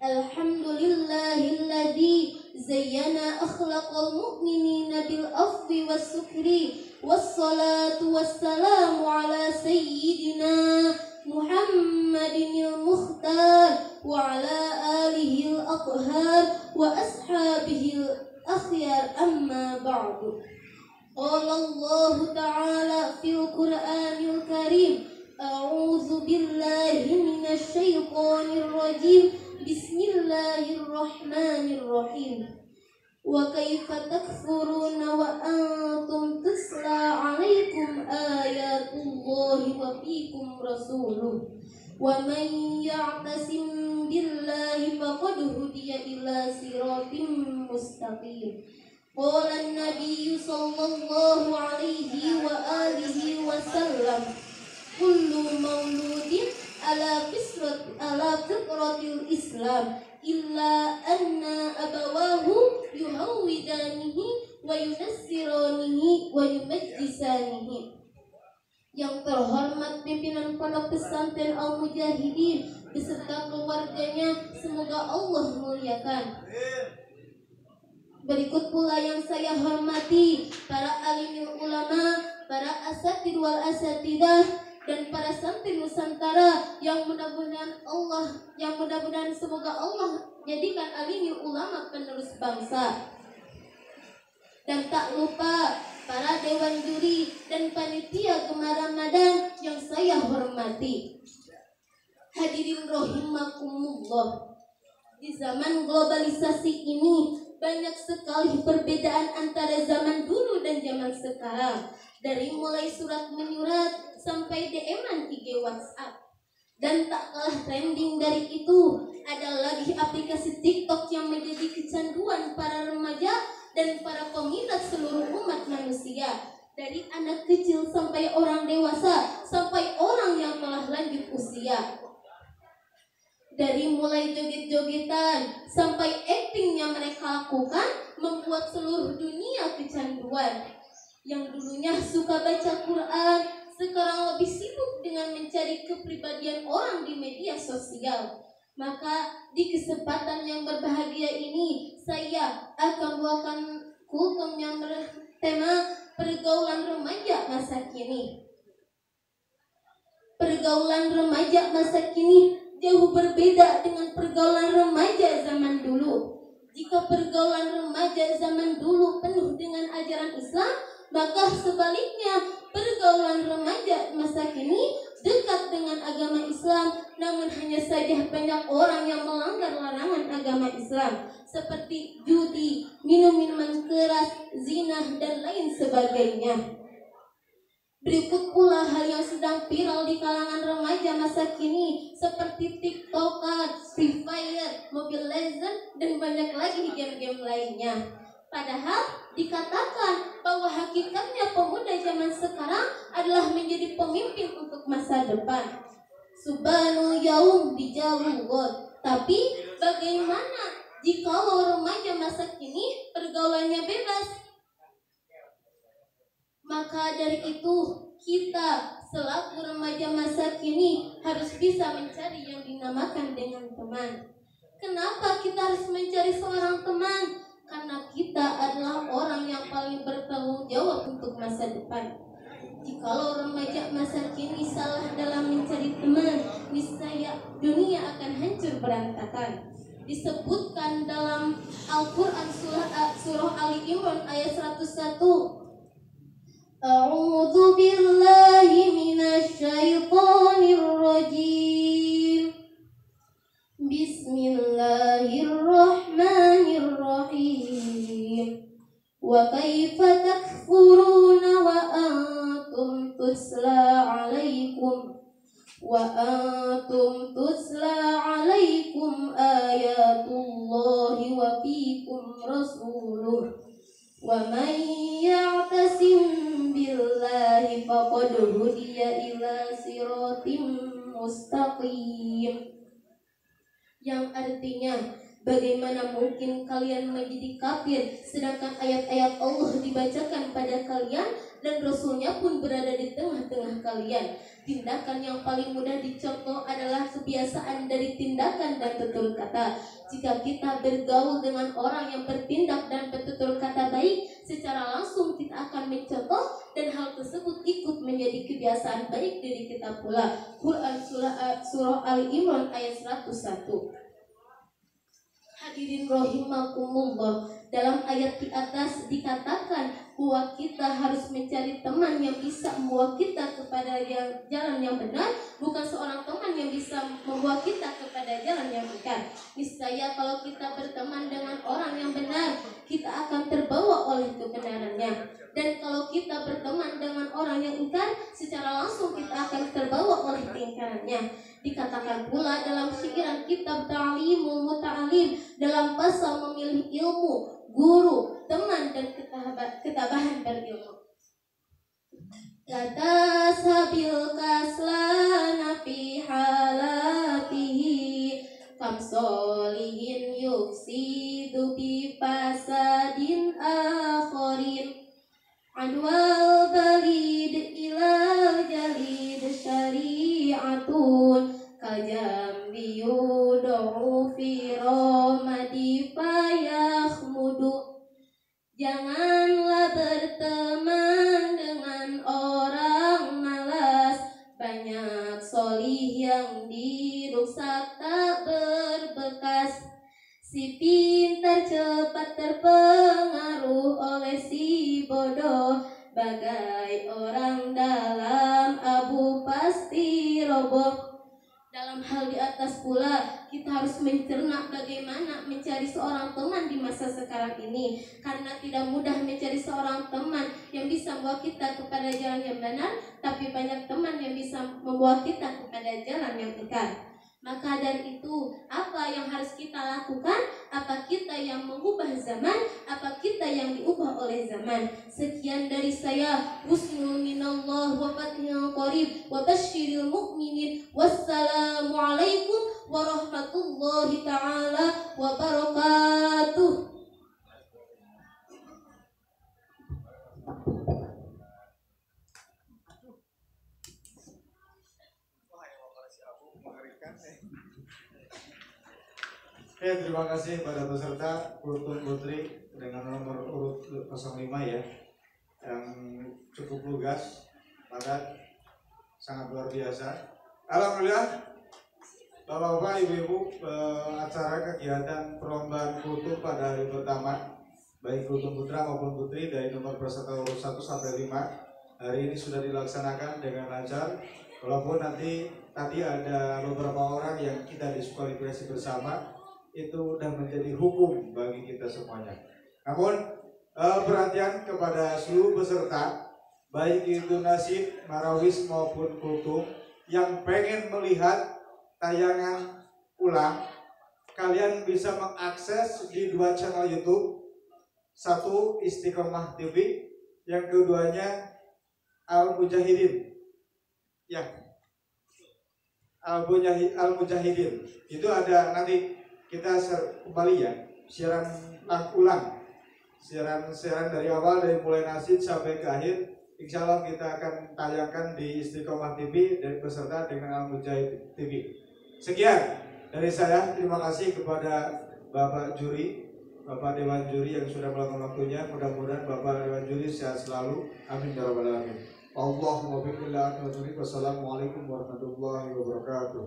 Alhamdulillahilladzi zayyana akhlaqal mu'minina bil afwi was sukri. Wassalatu wassalamu ala sayyidina Muhammadinil Mukhtar wa ala alihil athhar wa ashabihil akhyar, amma ba'du. Qala Allah ta'ala fil Qur'anil Karim, a'udzu billahi minasy syaithanir rajim. Bismillahirrahmanirrahim. Wa kaifa takfuruna wa antum tusla 'alaikum ayatullahi wa fiikum rasuluh. Wa man ya'tasim billahi faqad hudiya ila siratim mustaqim. Qala an-nabiy sallallahu alaihi wa alihi wa sallam, kullu mauludin ala fitratil Islam illa anna abawahu yuhawwidanihi wa yunassiranihi wa yumajjisanihi. Yang terhormat pimpinan Pondok Pesantren Al-Mujahidin beserta keluarganya, semoga Allah muliakan. Berikut pula yang saya hormati para alimul ulama, para asatid wal asatidah, dan para santri Nusantara yang mudah-mudahan semoga Allah jadikan alimul ulama penerus bangsa. Dan tak lupa para dewan juri dan panitia Gemar Ramadan yang saya hormati. Hadirin rahimakumullah. Di zaman globalisasi ini banyak sekali perbedaan antara zaman dulu dan zaman sekarang. Dari mulai surat menyurat sampai DM-an IG WhatsApp. Dan tak kalah trending dari itu, ada lagi aplikasi TikTok yang menjadi kecanduan para remaja dan para peminat seluruh umat manusia. Dari anak kecil sampai orang dewasa, sampai orang yang telah lanjut usia. Dari mulai joget-jogetan sampai aktingnya mereka lakukan membuat seluruh dunia kecanduan. Yang dulunya suka baca Quran, sekarang lebih sibuk dengan mencari kepribadian orang di media sosial. Maka di kesempatan yang berbahagia ini saya akan bawakan kultum yang bertema pergaulan remaja masa kini. Pergaulan remaja masa kini jauh berbeda dengan pergaulan remaja zaman dulu. Jika pergaulan remaja zaman dulu penuh dengan ajaran Islam, maka sebaliknya pergaulan remaja masa kini dekat dengan agama Islam, namun hanya saja banyak orang yang melanggar larangan agama Islam seperti judi, minum-minuman keras, zina, dan lain sebagainya. Berikut pula hal yang sedang viral di kalangan remaja masa kini seperti TikTok, Free Fire, Mobile Legends, dan banyak lagi game-game lainnya. Padahal dikatakan bahwa hakikatnya pemuda zaman sekarang adalah menjadi pemimpin untuk masa depan. Subhanul yaum dijauh God. Tapi bagaimana jika remaja masa kini pergaulannya bebas? Maka dari itu kita selaku remaja masa kini harus bisa mencari yang dinamakan dengan teman. Kenapa kita harus mencari seorang teman? Karena kita adalah orang yang paling bertanggung jawab untuk masa depan. Jikalau remaja masa kini salah dalam mencari teman, niscaya dunia akan hancur berantakan. Disebutkan dalam Al-Quran surah Ali Imran ayat 101. A'udzu billahi minasyaitonir rajim. Bismillahirrahmanirrahim. Wa kaifa takfuruna wa antum tusla 'alaikum ayatullahi wa fikum rasuluh. Wa man ya'tasim billahi faqad hudiya ila siratim mustaqim. Yang artinya, bagaimana mungkin kalian menjadi kafir sedangkan ayat-ayat Allah dibacakan pada kalian dan Rasulnya pun berada di tengah-tengah kalian. Tindakan yang paling mudah dicontoh adalah kebiasaan dari tindakan dan tutur kata. Jika kita bergaul dengan orang yang bertindak dan bertutur kata baik, secara langsung kita akan mencontoh dan hal tersebut ikut menjadi kebiasaan baik diri kita pula. Quran surah Ali Imran ayat 101. Hadirin rahimakumullah, dalam ayat di atas dikatakan bahwa kita harus mencari teman yang bisa membawa kita kepada jalan yang benar, bukan seorang teman yang bisa membawa kita kepada jalan yang ingkar. Niscaya kalau kita berteman dengan orang yang benar, kita akan terbawa oleh kebenarannya. Dan kalau kita berteman dengan orang yang ingkar, secara langsung kita akan terbawa oleh keingkarannya. Dikatakan pula dalam syairan kitab Ta'limul Muta'alim, dalam pasal memilih ilmu, guru, teman, dan ketabahan berilmu. Kata sabil kaslana fi halatihi kam solihin yufsidu bi fasadin akharin adwal balid ilal jalid syari'atun kajam biyudu'u fi ramadi fayakhmudu. Janganlah berteman dengan orang malas, banyak solih yang dirusak tak berbekas. Si pintar cepat terpengaruh oleh si bodoh, bagai orang dalam abu pasti roboh. Dalam hal di atas pula, kita harus mencerna bagaimana mencari seorang teman di masa sekarang ini. Karena tidak mudah mencari seorang teman yang bisa membawa kita kepada jalan yang benar, tapi banyak teman yang bisa membawa kita kepada jalan yang ingkar. Maka dari itu, apa yang harus kita lakukan? Apa kita yang mengubah zaman? Apa kita yang diubah oleh zaman? Sekian dari saya. Husnul minallah wa fathil qarib wa basyiril mu'minin. Wassalamualaikum warahmatullahi ta'ala wabarakatuh. Oke, terima kasih pada peserta Kultum Putri dengan nomor urut 05 ya, yang cukup lugas, padat, sangat luar biasa. Alhamdulillah, Bapak-bapak, Ibu-ibu, acara kegiatan perlombaan kultum pada hari pertama, baik kultum putra maupun putri dari nomor peserta urut 1 sampai 5, hari ini sudah dilaksanakan dengan lancar. Walaupun tadi ada beberapa orang yang kita diskualifikasi bersama, itu sudah menjadi hukum bagi kita semuanya. Namun perhatian kepada seluruh peserta, baik itu nasib, marawis maupun kultum, yang pengen melihat tayangan ulang, kalian bisa mengakses di 2 channel YouTube. Satu Istiqomah TV, yang keduanya Al Mujahidin. Ya, Al Mujahidin. Itu ada nanti kita kembali ya, siaran ulang, siaran dari awal, dari mulai nasid sampai ke akhir. Insya Allah kita akan tayangkan di Istiqomah TV dari peserta dengan Al Mujahid TV. Sekian dari saya, terima kasih kepada Bapak Juri, Bapak Dewan Juri yang sudah melakukan waktunya. Mudah-mudahan Bapak Dewan Juri sehat selalu. Amin ya rabbal alamin. Allahumma billahi wa taufiq. Wassalamualaikum warahmatullahi wabarakatuh.